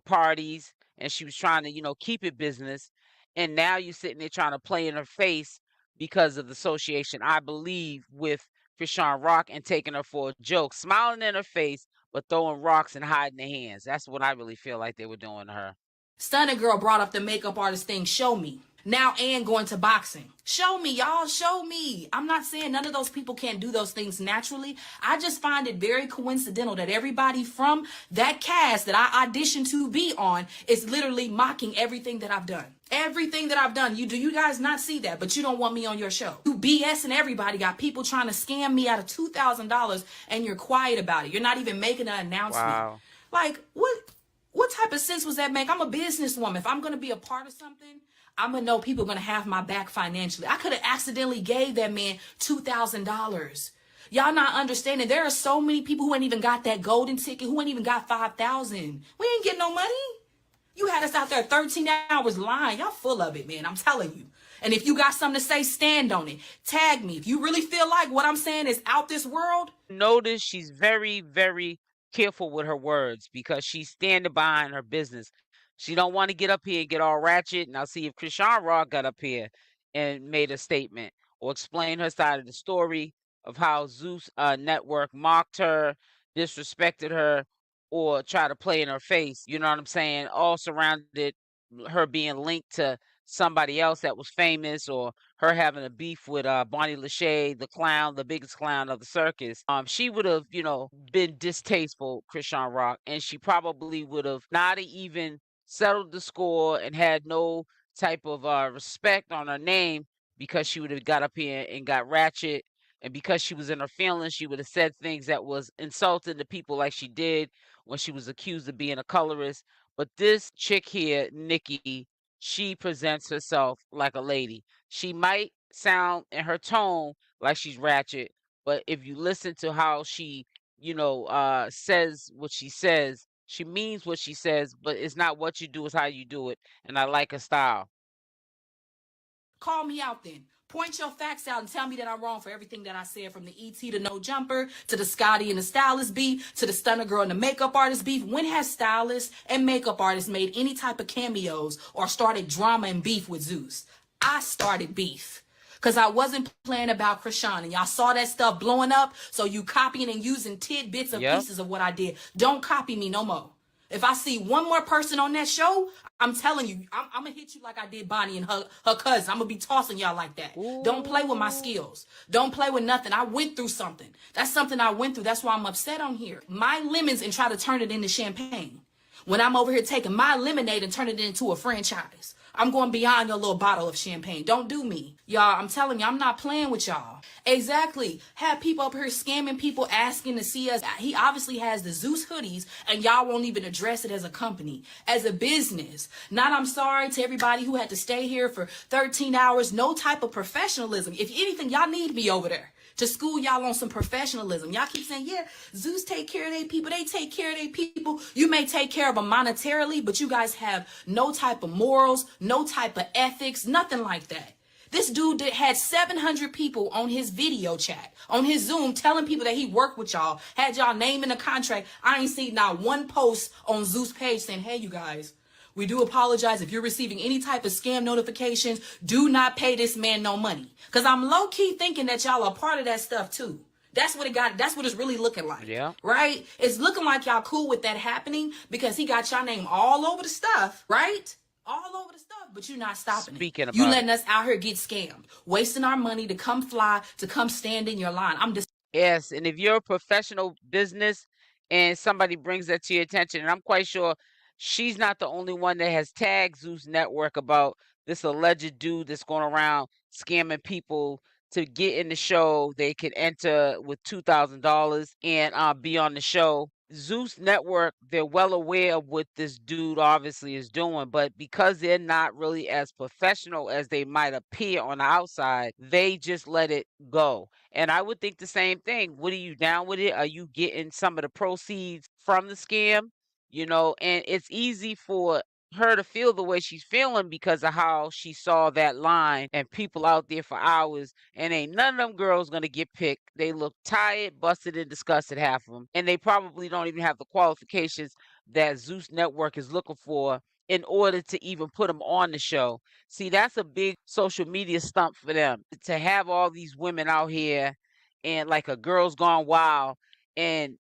parties. And she was trying to, keep it business. And now you're sitting there trying to play in her face because of the association, I believe, with Chriseanrock, and taking her for a joke, smiling in her face, but throwing rocks and hiding their hands. That's what I really feel like they were doing to her. Stunner Girl brought up the makeup artist thing. Show me. Now and going to boxing. Show me, y'all. Show me. I'm not saying none of those people can't do those things naturally. I just find it very coincidental that everybody from that cast that I auditioned to be on is literally mocking everything that I've done. Everything that I've done. You guys not see that, but you don't want me on your show. You BS and everybody got people trying to scam me out of $2,000 and you're quiet about it. You're not even making an announcement. Wow. Like, what type of sense was that make? I'm a businesswoman. If I'm going to be a part of something, I'm going to know people are going to have my back financially. I could have accidentally gave that man $2,000. Y'all not understanding. There are so many people who ain't even got that golden ticket, who ain't even got 5,000. We ain't getting no money. You had us out there 13 hours lying. Y'all full of it, man. I'm telling you. And if you got something to say, stand on it. Tag me. If you really feel like what I'm saying is out this world. Notice she's very, very careful with her words because she's standing behind her business. She don't want to get up here and get all ratchet. Now see if Chriseanrock got up here and made a statement or explain her side of the story of how Zeus Network mocked her, disrespected her, or try to play in her face. You know what I'm saying? All surrounded her being linked to somebody else that was famous, or her having a beef with Bonnie Lachey, the clown, the biggest clown of the circus. She would have, been distasteful, Chriseanrock, and she probably would have not even settled the score and had no type of respect on her name, because she would have got up here and got ratchet. And because she was in her feelings, she would have said things that was insulting to people, like she did when she was accused of being a colorist. But this chick here, Nikki, she presents herself like a lady. She might sound in her tone like she's ratchet, but if you listen to how she, says what she means what she says, but it's not what you do, it's how you do it. And I like her style. Call me out then. Point your facts out and tell me that I'm wrong for everything that I said, from the ET to No Jumper, to the Scotty and the stylist beef, to the Stunner Girl and the makeup artist beef. When has stylists and makeup artists made any type of cameos or started drama and beef with Zeus? I started beef because I wasn't playing about Chrisean, and y'all saw that stuff blowing up, so you copying and using tidbits of pieces of what I did. Don't copy me no more. If I see one more person on that show, I'm telling you, I'm going to hit you like I did Bonnie and her cousin. I'm going to be tossing y'all like that. Ooh. Don't play with my skills. Don't play with nothing. I went through something. That's something I went through. That's why I'm upset on here. My lemons and try to turn it into champagne, when I'm over here taking my lemonade and turning it into a franchise. I'm going beyond your little bottle of champagne. Don't do me. Y'all, I'm telling you, I'm not playing with y'all. Exactly. Have people up here scamming people, asking to see us. He obviously has the Zeus hoodies, and y'all won't even address it as a company, as a business. Not, I'm sorry to everybody who had to stay here for 13 hours. No type of professionalism. If anything, y'all need me over there to school y'all on some professionalism. Y'all keep saying, yeah, Zeus take care of their people. They take care of their people. You may take care of them monetarily, but you guys have no type of morals, no type of ethics, nothing like that. This dude that had 700 people on his video chat, on his Zoom, telling people that he worked with y'all, had y'all name in the contract. I ain't seen not one post on Zeus page saying, hey, you guys, we do apologize if you're receiving any type of scam notifications. Do not pay this man no money. Because I'm low-key thinking that y'all are part of that stuff too. That's what that's what it's really looking like. Yeah. Right? It's looking like y'all cool with that happening because he got y'all name all over the stuff, right? All over the stuff, but you're not stopping Speaking it. You about letting us out here get scammed, wasting our money to come fly, to come stand in your line. I'm just Yes, and if you're a professional business and somebody brings that to your attention, and I'm quite sure she's not the only one that has tagged Zeus Network about this alleged dude that's going around scamming people to get in the show. They can enter with $2,000 and be on the show. Zeus Network, they're well aware of what this dude obviously is doing, but because they're not really as professional as they might appear on the outside, they just let it go. And I would think the same thing. What are you down with it? Are you getting some of the proceeds from the scam? You know, and it's easy for her to feel the way she's feeling because of how she saw that line and people out there for hours, and ain't none of them girls gonna get picked. They look tired, busted, and disgusted, half of them, and they probably don't even have the qualifications that Zeus Network is looking for in order to even put them on the show. See, that's a big social media stunt for them to have all these women out here and like a girls gone wild, and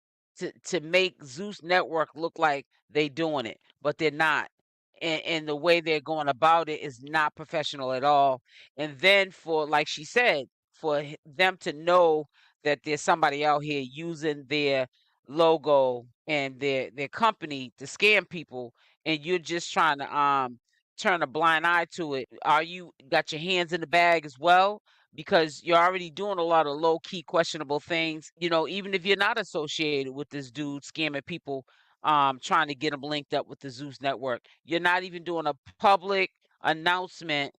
to make Zeus Network look like they doing it, but they're not. And the way they're going about it is not professional at all. And then for, like she said, for them to know that there's somebody out here using their logo and their company to scam people, and you're just trying to turn a blind eye to it. Are you got your hands in the bag as well? Because you're already doing a lot of low key questionable things, you know, even if you're not associated with this dude scamming people, trying to get them linked up with the Zeus Network. You're not even doing a public announcement.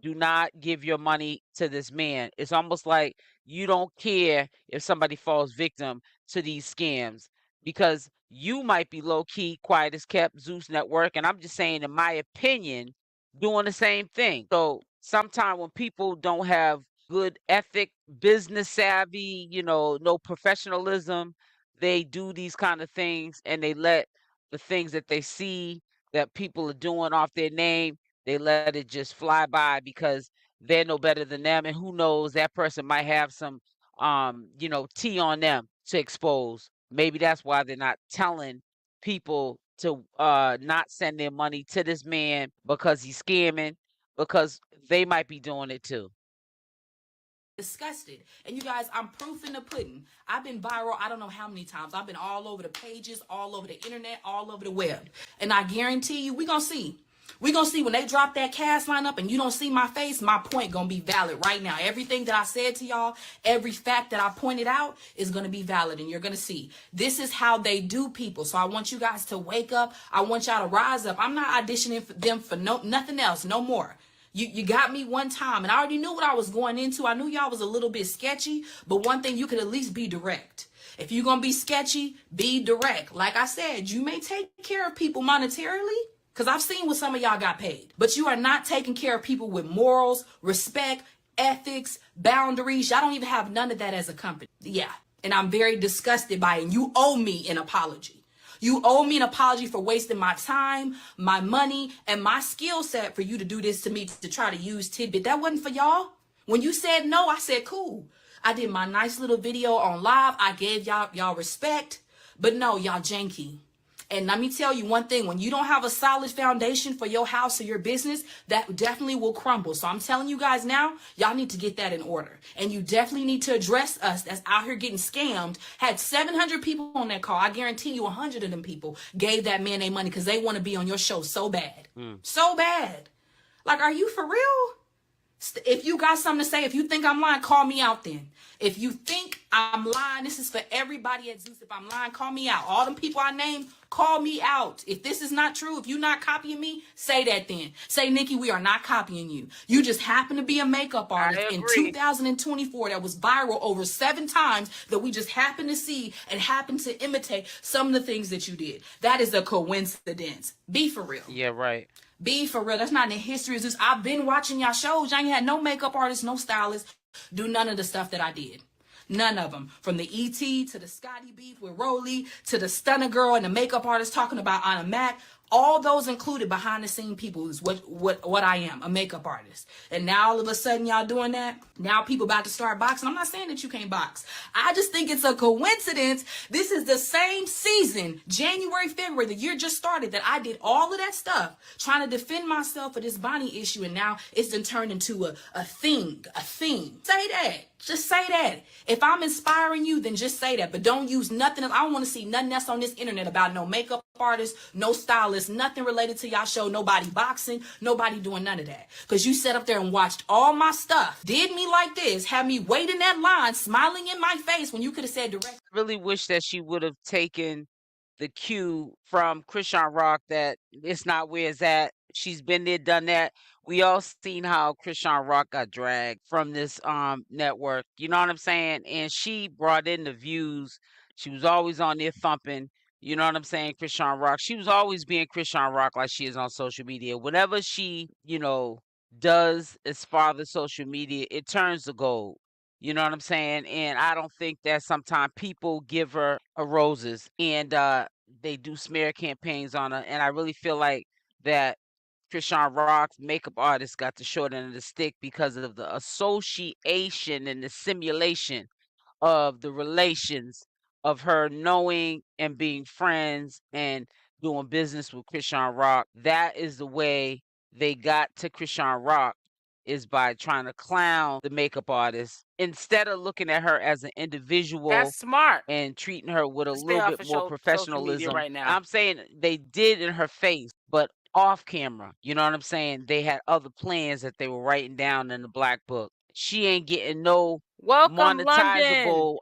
Do not give your money to this man. It's almost like you don't care if somebody falls victim to these scams because you might be low key, quiet as kept, Zeus Network. And I'm just saying, in my opinion, doing the same thing. So sometimes when people don't have good ethic, business savvy, you know, no professionalism, they do these kind of things and they let the things that they see that people are doing off their name, they let it just fly by because they're no better than them. And who knows, that person might have some you know, tea on them to expose. Maybe that's why they're not telling people to not send their money to this man because he's scamming, because they might be doing it too. disgusted. And you guys, I'm proof in the pudding. I've been viral, I don't know how many times. I've been all over the pages, all over the internet, all over the web. And I guarantee you, we're going to see. We're going to see when they drop that cast line up and you don't see my face, my point going to be valid right now. Everything that I said to y'all, every fact that I pointed out is going to be valid, and you're going to see. This is how they do people. So I want you guys to wake up. I want y'all to rise up. I'm not auditioning for them for nothing else, no more. You got me one time, and I already knew what I was going into. I knew y'all was a little bit sketchy, but one thing, you could at least be direct. If you're going to be sketchy, be direct. Like I said, you may take care of people monetarily, because I've seen what some of y'all got paid, but you are not taking care of people with morals, respect, ethics, boundaries. Y'all don't even have none of that as a company. Yeah, and I'm very disgusted by it, and you owe me an apology. You owe me an apology for wasting my time, my money, and my skill set for you to do this to me to try to use tidbit. That wasn't for y'all. When you said no, I said cool. I did my nice little video on live. I gave y'all respect, but no, y'all janky. And let me tell you one thing, when you don't have a solid foundation for your house or your business, that definitely will crumble. So I'm telling you guys now, y'all need to get that in order. And you definitely need to address us that's out here getting scammed. Had 700 people on that call. I guarantee you 100 of them people gave that man their money because they want to be on your show so bad. So bad. Like, are you for real? If you got something to say, if you think I'm lying, call me out then. If you think I'm lying, this is for everybody at Zeus. If I'm lying, call me out. All them people I named, call me out. If this is not true, if you're not copying me, say that then. Say, Nikki, we are not copying you. You just happen to be a makeup artist in 2024 that was viral over 7 times that we just happened to see and happened to imitate some of the things that you did. That is a coincidence. Be for real. Yeah, right. Be for real. That's not in the history of this. I've been watching y'all shows. Y'all ain't had no makeup artists, no stylists do none of the stuff that I did. None of them. From the E.T. to the Scotty beef with Rolly to the stunner girl and the makeup artist talking about Anna Mac. All those included behind the scene people is what I am, a makeup artist. And now all of a sudden y'all doing that. Now people about to start boxing. I'm not saying that you can't box. I just think it's a coincidence. This is the same season, January, February, the year just started, that I did all of that stuff trying to defend myself for this Bonnie issue. And now it's been turned into a thing. Say that. Just say that. If I'm inspiring you, then just say that. But don't use nothing else. I don't want to see nothing else on this internet about no makeup artist, no stylist, nothing related to y'all show, nobody boxing, nobody doing none of that. Because you sat up there and watched all my stuff, did me like this, had me wait in that line, smiling in my face when you could have said direct. I really wish that she would have taken the cue from Chriseanrock that it's not where it's at. She's been there, done that. We all seen how Chriseanrock got dragged from this network. You know what I'm saying? And she brought in the views. She was always on there thumping. You know what I'm saying? Chriseanrock. She was always being Chriseanrock like she is on social media. Whatever she, does as far as social media, it turns to gold. You know what I'm saying? And I don't think that sometimes people give her roses and they do smear campaigns on her. And I really feel like that Chriseanrock's makeup artist got the short end of the stick because of the association and the simulation of the relations of her knowing and being friends and doing business with Chriseanrock. That is the way they got to Chriseanrock, is by trying to clown the makeup artist instead of looking at her as an individual. That's smart. And treating her with a little bit more professionalism. Right now. I'm saying they did in her face, but off camera. You know what I'm saying? They had other plans that they were writing down in the black book. She ain't getting no monetizable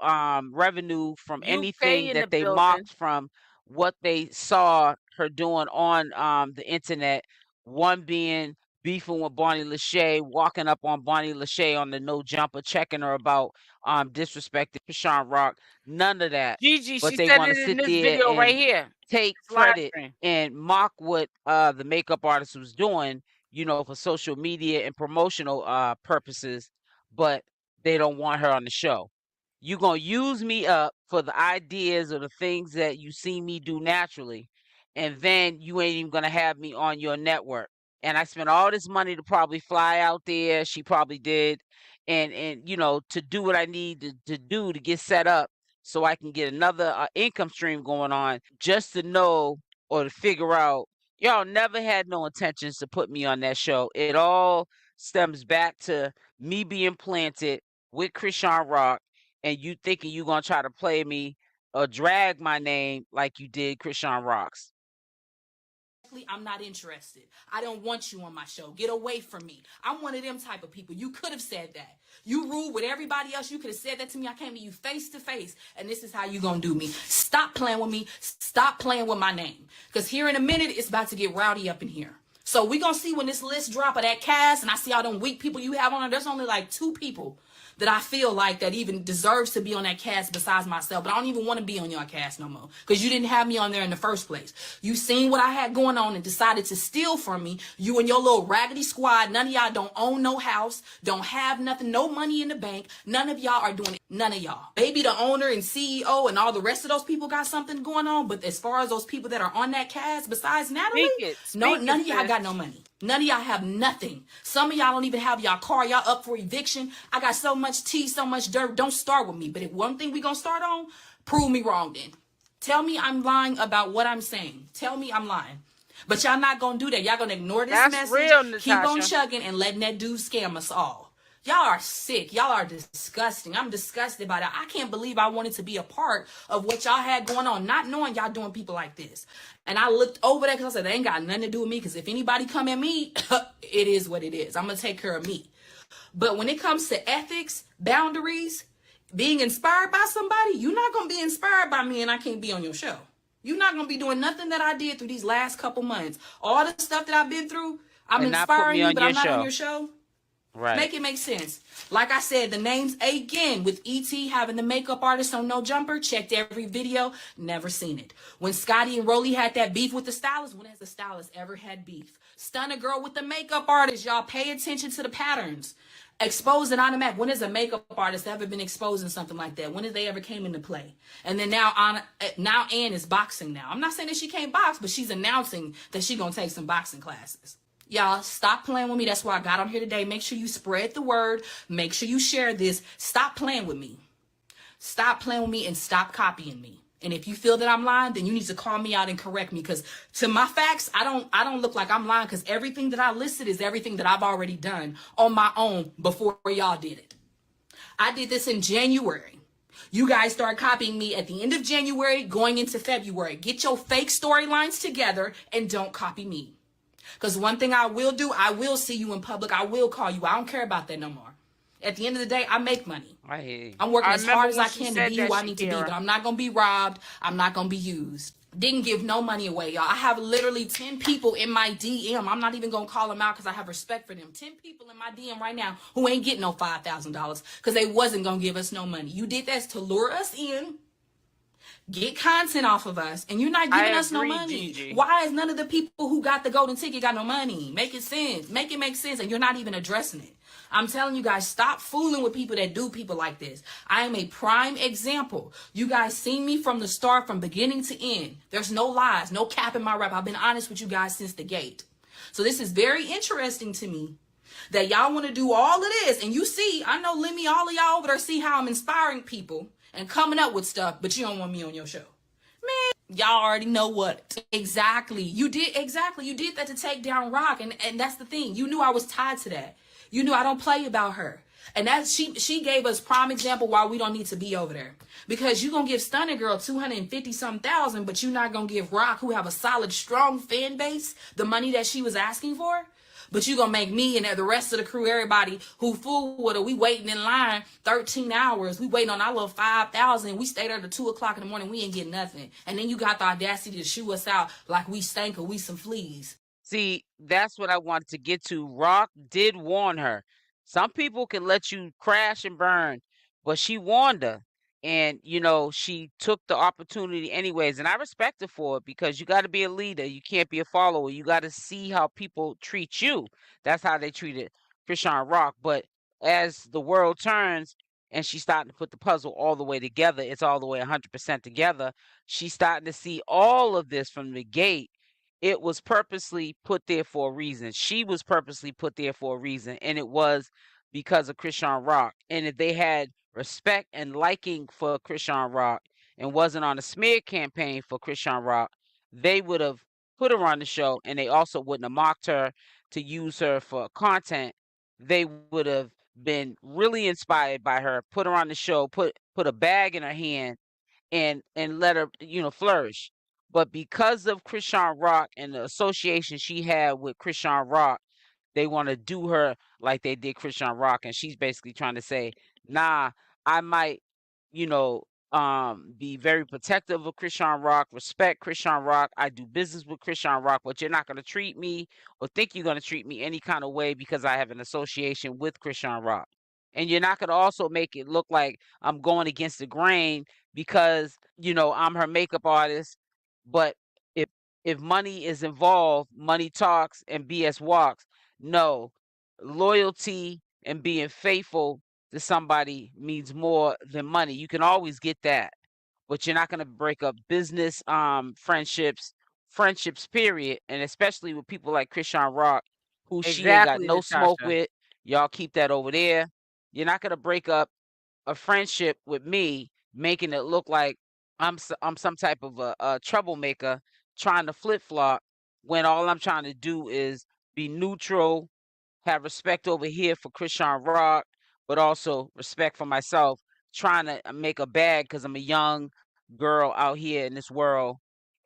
revenue from anything that they mocked from what they saw her doing on the internet. One being beefing with Bonnie Lachey, walking up on Bonnie Lachey on the no jumper, checking her about disrespecting Chriseanrock. None of that. Gigi, but they want to sit there and right here. Take credit and mock what the makeup artist was doing, for social media and promotional purposes, but they don't want her on the show. You're going to use me up for the ideas or the things that you see me do naturally, and then you ain't even going to have me on your network. And I spent all this money to probably fly out there. She probably did. And to do what I need to do to get set up so I can get another income stream going on, just to know or to figure out, y'all never had no intentions to put me on that show. It all stems back to me being planted with Chriseanrock and you thinking you're going to try to play me or drag my name like you did Chriseanrock's. I'm not interested. I don't want you on my show. Get away from me. I'm one of them type of people. You could have said that. You ruled with everybody else. You could have said that to me. I came to you face to face, and this is how you gonna do me. Stop playing with me. Stop playing with my name. Because here in a minute, it's about to get rowdy up in here. So we gonna see when this list drop of that cast, and I see all them weak people you have on there. There's only like 2 people that I feel like that even deserves to be on that cast besides myself. But I don't even want to be on your cast no more because you didn't have me on there in the first place. You seen what I had going on and decided to steal from me. You and your little raggedy squad, none of y'all don't own no house, don't have nothing, no money in the bank. None of y'all are doing it. None of y'all. Maybe the owner and CEO and all the rest of those people got something going on. But as far as those people that are on that cast besides Natalie, none of y'all got no money. None of y'all have nothing. Some of y'all don't even have y'all car. Y'all up for eviction. I got so much tea, so much dirt. Don't start with me. But if one thing we gonna start on, prove me wrong then. Tell me I'm lying about what I'm saying. Tell me I'm lying. But y'all not gonna do that. Y'all gonna ignore this message. Real, keep on chugging and letting that dude scam us all. Y'all are sick. Y'all are disgusting. I'm disgusted by that. I can't believe I wanted to be a part of what y'all had going on, not knowing y'all doing people like this. And I looked over there because I said, they ain't got nothing to do with me. Because if anybody come at me, it is what it is. I'm going to take care of me. But when it comes to ethics, boundaries, being inspired by somebody, you're not going to be inspired by me and I can't be on your show. You're not going to be doing nothing that I did through these last couple months. All the stuff that I've been through, I'm And not put inspiring me you, on but your I'm not on show. your show. Right. Make it make sense. Like I said, the names again with ET having the makeup artist on No Jumper. Checked every video. Never seen it. When Scotty and Rolly had that beef with the stylist, when has the stylist ever had beef? Stun a girl with the makeup artist. Y'all pay attention to the patterns. Exposed and automatic. When has a makeup artist ever been exposed in something like that? When did they ever came into play? And then now Ann is boxing now. I'm not saying that she can't box, but she's announcing that she's going to take some boxing classes. Y'all, stop playing with me. That's why I got on here today. Make sure you spread the word. Make sure you share this. Stop playing with me. Stop playing with me and stop copying me. And if you feel that I'm lying, then you need to call me out and correct me. Because to my facts, I don't look like I'm lying, because everything that I listed is everything that I've already done on my own before y'all did it. I did this in January. You guys start copying me at the end of January, going into February. Get your fake storylines together and don't copy me. Because one thing I will do, I will see you in public. I will call you. I don't care about that no more. At the end of the day, I make money. I hear you. I'm working as hard as I when she can to said be that, who I need to be, Shakira. but I'm not going to be robbed. I'm not going to be used. Didn't give no money away, y'all. I have literally 10 people in my DM. I'm not even going to call them out because I have respect for them. 10 people in my DM right now who ain't getting no $5,000 because they wasn't going to give us no money. You did that to lure us in, get content off of us, and you're not giving us no money. Gigi. Why is none of the people who got the golden ticket got no money? Make it sense. Make it make sense, and you're not even addressing it. I'm telling you guys, stop fooling with people that do people like this. I am a prime example. You guys seen me from the start, from beginning to end. There's no lies, no cap in my rap. I've been honest with you guys since the gate. So this is very interesting to me that y'all want to do all of this. And you see, I know Lemmy, all of y'all over there see how I'm inspiring people and coming up with stuff, but you don't want me on your show. Man, y'all already know what. Exactly. You did that to take down Rock. And that's the thing. You knew I was tied to that. You knew I don't play about her. And that she gave us prime example why we don't need to be over there. Because you going to give Stunning Girl 250-something thousand, but you're not going to give Rock, who have a solid, strong fan base, the money that she was asking for. But you going to make me and the rest of the crew, everybody who fool with her, we waiting in line 13 hours. We waiting on our little 5,000. We stayed there till 2 o'clock in the morning. We ain't getting nothing. And then you got the audacity to shoo us out like we stank or we some fleas. See, that's what I wanted to get to. Rock did warn her. Some people can let you crash and burn, but she warned her. And, she took the opportunity anyways. And I respect her for it, because you got to be a leader. You can't be a follower. You got to see how people treat you. That's how they treated Chriseanrock. But as the world turns and she's starting to put the puzzle all the way together, it's all the way 100% together. She's starting to see all of this from the gate. It was purposely put there for a reason. She was purposely put there for a reason, and it was because of Chriseanrock. And if they had respect and liking for Chriseanrock and wasn't on a smear campaign for Chriseanrock, they would have put her on the show, and they also wouldn't have mocked her to use her for content. They would have been really inspired by her, put her on the show, put a bag in her hand, and let her, flourish. But because of Chriseanrock and the association she had with Chriseanrock, they want to do her like they did Chriseanrock. And she's basically trying to say, nah, I might, be very protective of Chriseanrock, respect Chriseanrock. I do business with Chriseanrock, but you're not going to treat me or think you're going to treat me any kind of way because I have an association with Chriseanrock. And you're not going to also make it look like I'm going against the grain because, I'm her makeup artist. But if money is involved, money talks and BS walks. No, loyalty and being faithful to somebody means more than money. You can always get that, but you're not going to break up business, friendships, period. And especially with people like Chriseanrock, who she ain't got Exactly, no smoke Natasha. with. Y'all keep that over there. You're not going to break up a friendship with me, making it look like I'm some type of a troublemaker trying to flip flop, when all I'm trying to do is be neutral, have respect over here for Chrisean Rock, but also respect for myself, trying to make a bag because I'm a young girl out here in this world,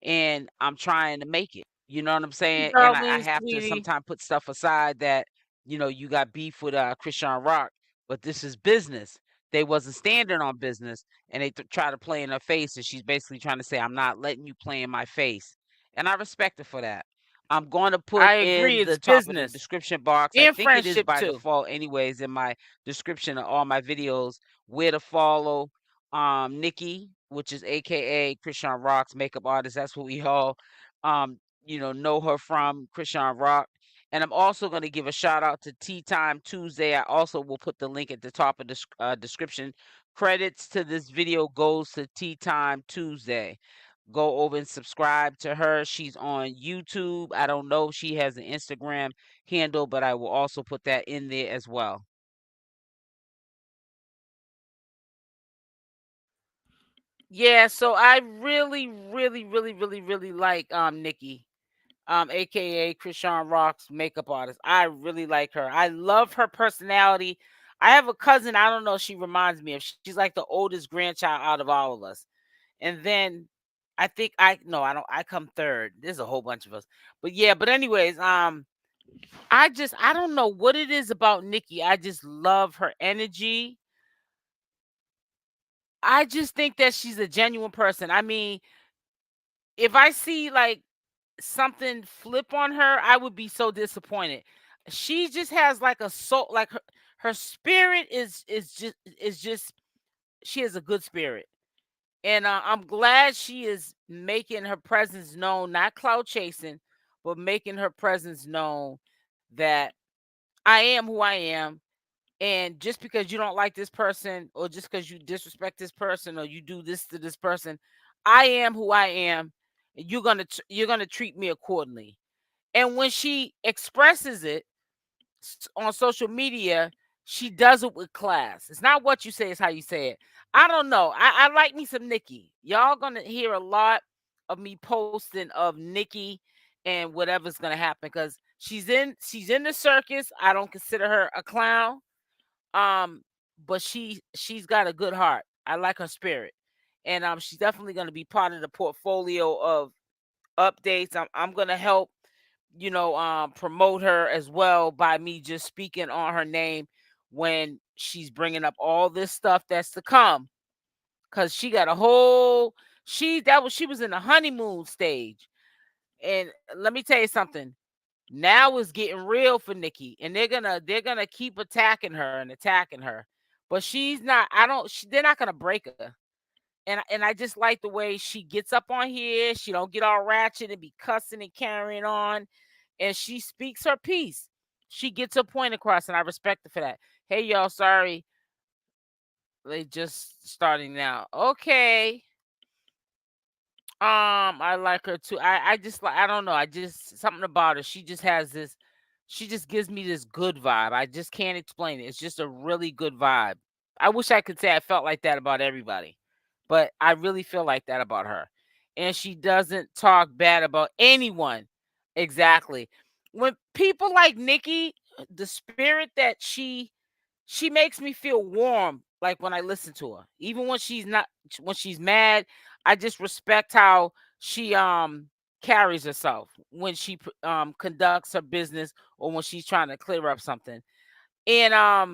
and I'm trying to make it. You know what I'm Hey, saying? And I Mm-hmm. have Mm-hmm. to sometimes put stuff aside that, you got beef with Chrisean Rock, but this is business. They wasn't standing on business, and they try to play in her face, and she's basically trying to say, "I'm not letting you play in my face," and I respect her for that. I'm going to put I in agree. the It's top of the business description box. I and think it is friendship by too. default, anyways, in my description of all my videos, where to follow Nikki, which is AKA Chrisean Rock's makeup artist. That's what we all know her from, Chrisean Rock. And I'm also going to give a shout out to Tea Time Tuesday. I also will put the link at the top of the description. Credits to this video goes to Tea Time Tuesday. Go over and subscribe to her. She's on YouTube. I don't know if she has an Instagram handle, but I will also put that in there as well. Yeah, so I really, really, really, really, really like Nikki, aka Chrisean Rock's makeup artist. I really like her. I love her personality. I have a cousin, I don't know, she reminds me of. She's like the oldest grandchild out of all of us. And then I think I no, I don't I come third. There's a whole bunch of us. But yeah, but anyways, I don't know what it is about Nikki. I just love her energy. I just think that she's a genuine person. I mean, if I see like something flip on her, I would be so disappointed. She just has like a soul, like her spirit is just she has a good spirit. And I'm glad she is making her presence known, not cloud chasing, but making her presence known that I am who I am. And just because you don't like this person, or just because you disrespect this person, or you do this to this person, I am who I am. And you're gonna treat me accordingly. And when she expresses it on social media, she does it with class. It's not what you say, it's how you say it. I don't know. I like me some Nikki. Y'all gonna hear a lot of me posting of Nikki and whatever's gonna happen, because she's in the circus. I don't consider her a clown. Um, but she's got a good heart. I like her spirit. And she's definitely gonna be part of the portfolio of updates. I'm gonna help, promote her as well by me just speaking on her name when she's bringing up all this stuff that's to come. Cause she got a whole she was in the honeymoon stage. And let me tell you something. Now it's getting real for Nikki, and they're gonna keep attacking her and attacking her. But she's not. I don't. They're not gonna break her. And I just like the way she gets up on here. She don't get all ratchet and be cussing and carrying on, and she speaks her piece. She gets her point across, and I respect her for that. Hey y'all, sorry, they just starting now. Okay. I like her too. I just like, I don't know. I just something about her. She just has this. She just gives me this good vibe. I just can't explain it. It's just a really good vibe. I wish I could say I felt like that about everybody, but I really feel like that about her. And she doesn't talk bad about anyone. Exactly. When people like Nikki, the spirit that she makes me feel warm, like when I listen to her. Even when she's not, when she's mad, I just respect how she carries herself when she conducts her business, or when she's trying to clear up something. And I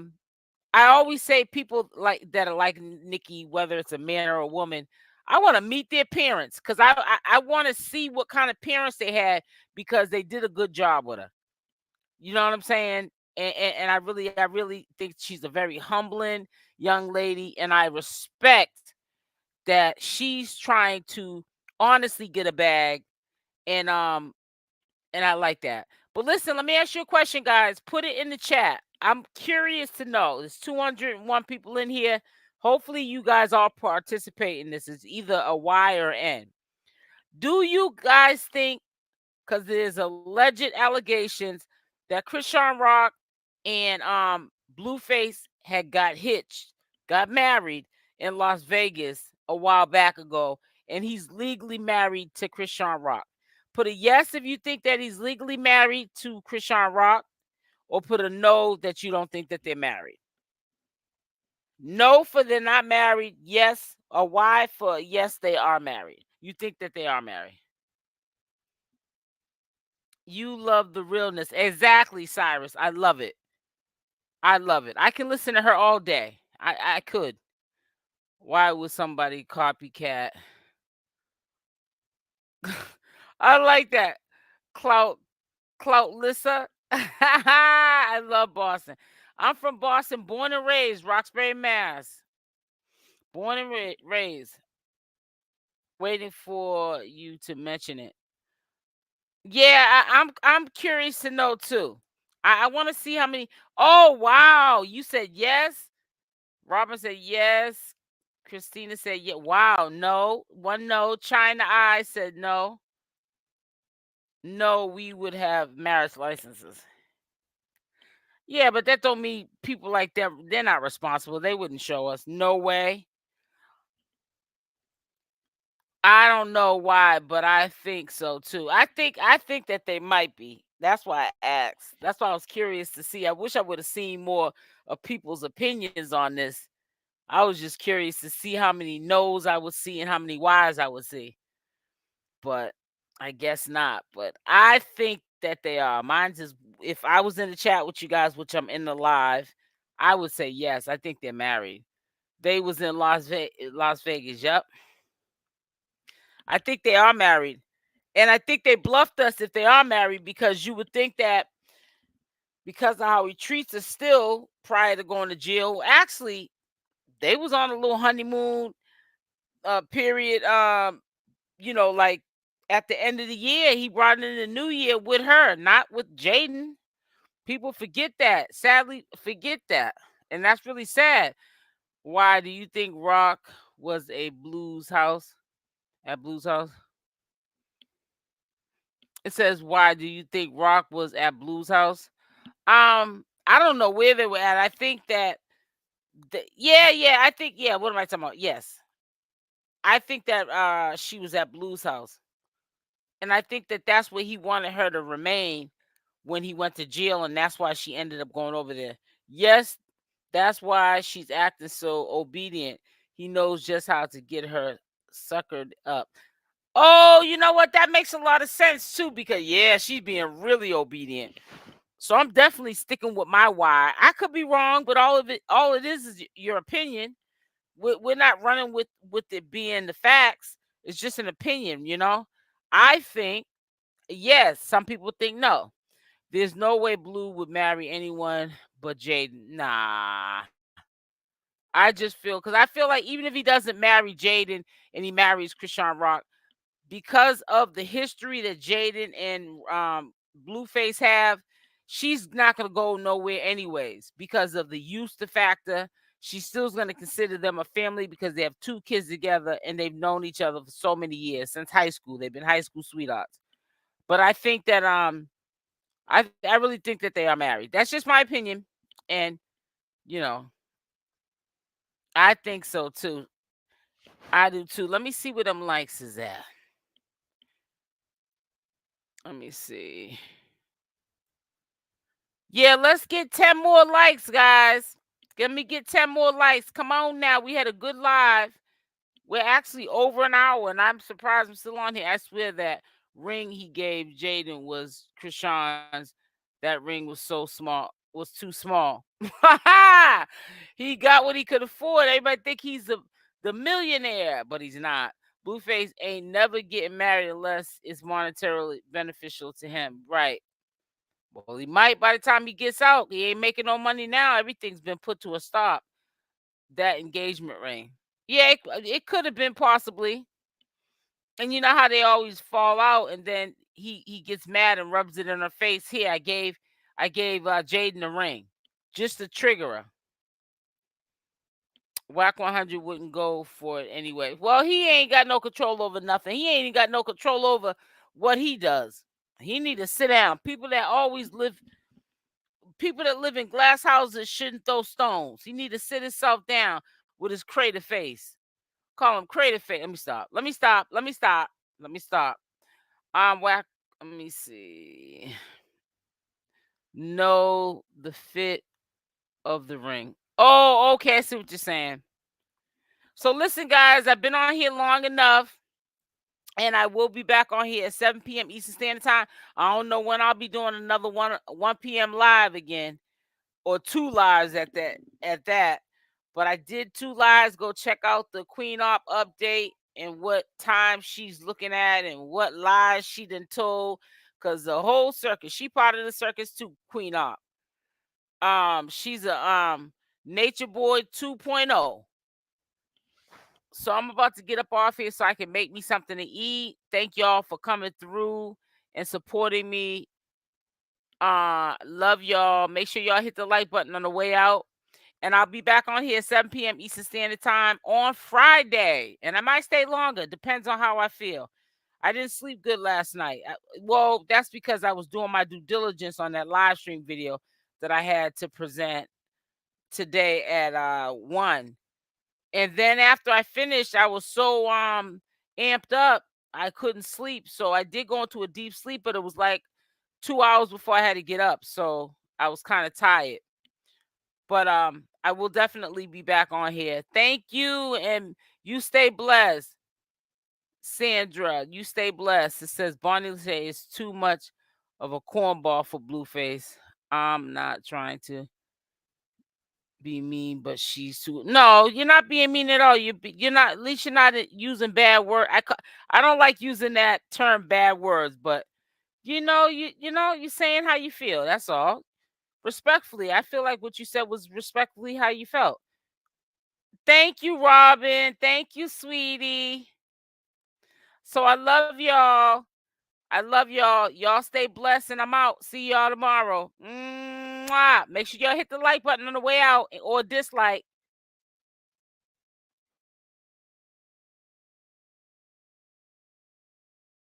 always say people like that are like Nikki, whether it's a man or a woman, I want to meet their parents, because I want to see what kind of parents they had, because they did a good job with her. You know what I'm saying? And I really think she's a very humbling young lady, and I respect that she's trying to honestly get a bag, and I like that. But listen, let me ask you a question, guys. Put it in the chat. I'm curious to know. There's 201 people in here. Hopefully, you guys all participate in this. It's either a Y or N. Do you guys think, because there's alleged allegations that Chrisean Rock and Blueface had got hitched, got married in Las Vegas a while back ago, and he's legally married to Chrisean Rock. Put a yes if you think that he's legally married to Chrisean Rock, or put a no that you don't think that they're married. No for they're not married, yes, or why for yes they are married. You think that they are married. You love the realness. Exactly, Cyrus. I love it. I love it. I can listen to her all day. I could. Why would somebody copycat? I like that. Clout Lissa. I love Boston. I'm from Boston, born and raised, Roxbury, Mass. Born and raised. Waiting for you to mention it. Yeah, I'm curious to know too. I want to see how many. Oh wow, you said yes. Robin said yes. Christina said yeah. Wow, no. One no. China I said no. No, we would have marriage licenses. Yeah, but that don't mean people like them, they're not responsible. They wouldn't show us. No way. I don't know why, but I think so too. I think that they might be. That's why I asked. That's why I was curious to see. I wish I would have seen more of people's opinions on this. I was just curious to see how many no's I would see and how many whys I would see. But I guess not. But I think that they are. Mine's is if I was in the chat with you guys, which I'm in the live, I would say yes. I think they're married. They was in Las Vegas. Yep. I think they are married. And I think they bluffed us if they are married because you would think that because of how he treats us still prior to going to jail. Actually, they was on a little honeymoon period. Like at the end of the year, he brought in the new year with her, not with Jaidyn. People forget that. Sadly, forget that. And that's really sad. Why do you think Rock was a blues house? At Blues House? It says, why do you think Rock was at Blues House? I don't know where they were at. I think that yeah, I think yeah, what am I talking about? Yes. I think that she was at Blues House. And I think that that's where he wanted her to remain when he went to jail, and that's why she ended up going over there. Yes, that's why she's acting so obedient. He knows just how to get her suckered up. Oh, you know what? That makes a lot of sense too, because yeah, she's being really obedient. So I'm definitely sticking with my why. I could be wrong, but all it is your opinion. We're not running with it being the facts. It's just an opinion. I think yes. Some people think no. There's no way Blue would marry anyone but Jaidyn. Nah. I just feel because I feel like even if he doesn't marry Jaidyn and he marries Chriseanrock, because of the history that Jaidyn and Blueface have, she's not gonna go nowhere anyways because of the youth factor. She's still gonna consider them a family because they have 2 kids together and they've known each other for so many years since high school. They've been high school sweethearts. But I think that I really think that they are married. That's just my opinion, and you know I think so too. I do too. Let me see where them likes is at. Let me see. Yeah, let's get 10 more likes, guys. Let me get 10 more likes. Come on now. We had a good live. We're actually over an hour, and I'm surprised I'm still on here. I swear that ring he gave Jaidyn was Chrisean's. That ring was so small, was too small. He got what he could afford. Everybody think he's the millionaire, but he's not. Blueface ain't never getting married unless it's monetarily beneficial to him. Right. Well, he might by the time he gets out. He ain't making no money now. Everything's been put to a stop. That engagement ring. Yeah, it could have been possibly. And you know how they always fall out, and then he gets mad and rubs it in her face. Here, I gave Jaidyn a ring just to trigger her. Whack 100 wouldn't go for it anyway. Well, he ain't got no control over nothing. He ain't even got no control over what he does. He need to sit down. People that live in glass houses shouldn't throw stones. He need to sit himself down with his crater face. Call him crater face. Let me stop. Let me stop. Let me stop. Let me stop. Whack. Let me see. know the fit of the ring. Oh, okay. I see what you're saying. So listen, guys, I've been on here long enough, and I will be back on here at 7 p.m. Eastern Standard Time. I don't know when I'll be doing another 1 p.m. live again, or 2 lives at that. But I did 2 lives. Go check out the Queen Op update and what time she's looking at and what lies she done told. Cause the whole circus, she part of the circus too, Queen Op. She's a Nature Boy 2.0. So I'm about to get up off here so I can make me something to eat. Thank y'all for coming through and supporting me. Love y'all. Make sure y'all hit the like button on the way out. And I'll be back on here at 7 p.m. Eastern Standard Time on Friday. And I might stay longer. Depends on how I feel. I didn't sleep good last night. Well, that's because I was doing my due diligence on that live stream video that I had to present today at 1. And then after I finished, I was so amped up, I couldn't sleep. So I did go into a deep sleep, but it was like 2 hours before I had to get up. So I was kind of tired. But I will definitely be back on here. Thank you, and you stay blessed. Sandra, you stay blessed. It says Bonnie say it's too much of a cornball for Blueface. I'm not trying to be mean, but she's too. No, you're not being mean at all. You're not. At least you're not using bad word. I don't like using that term, bad words. But you're saying how you feel. That's all. Respectfully, I feel like what you said was respectfully how you felt. Thank you, Robin. Thank you, sweetie. So I love y'all. I love y'all. Y'all stay blessed, and I'm out. See y'all tomorrow. Mwah. Make sure y'all hit the like button on the way out or dislike.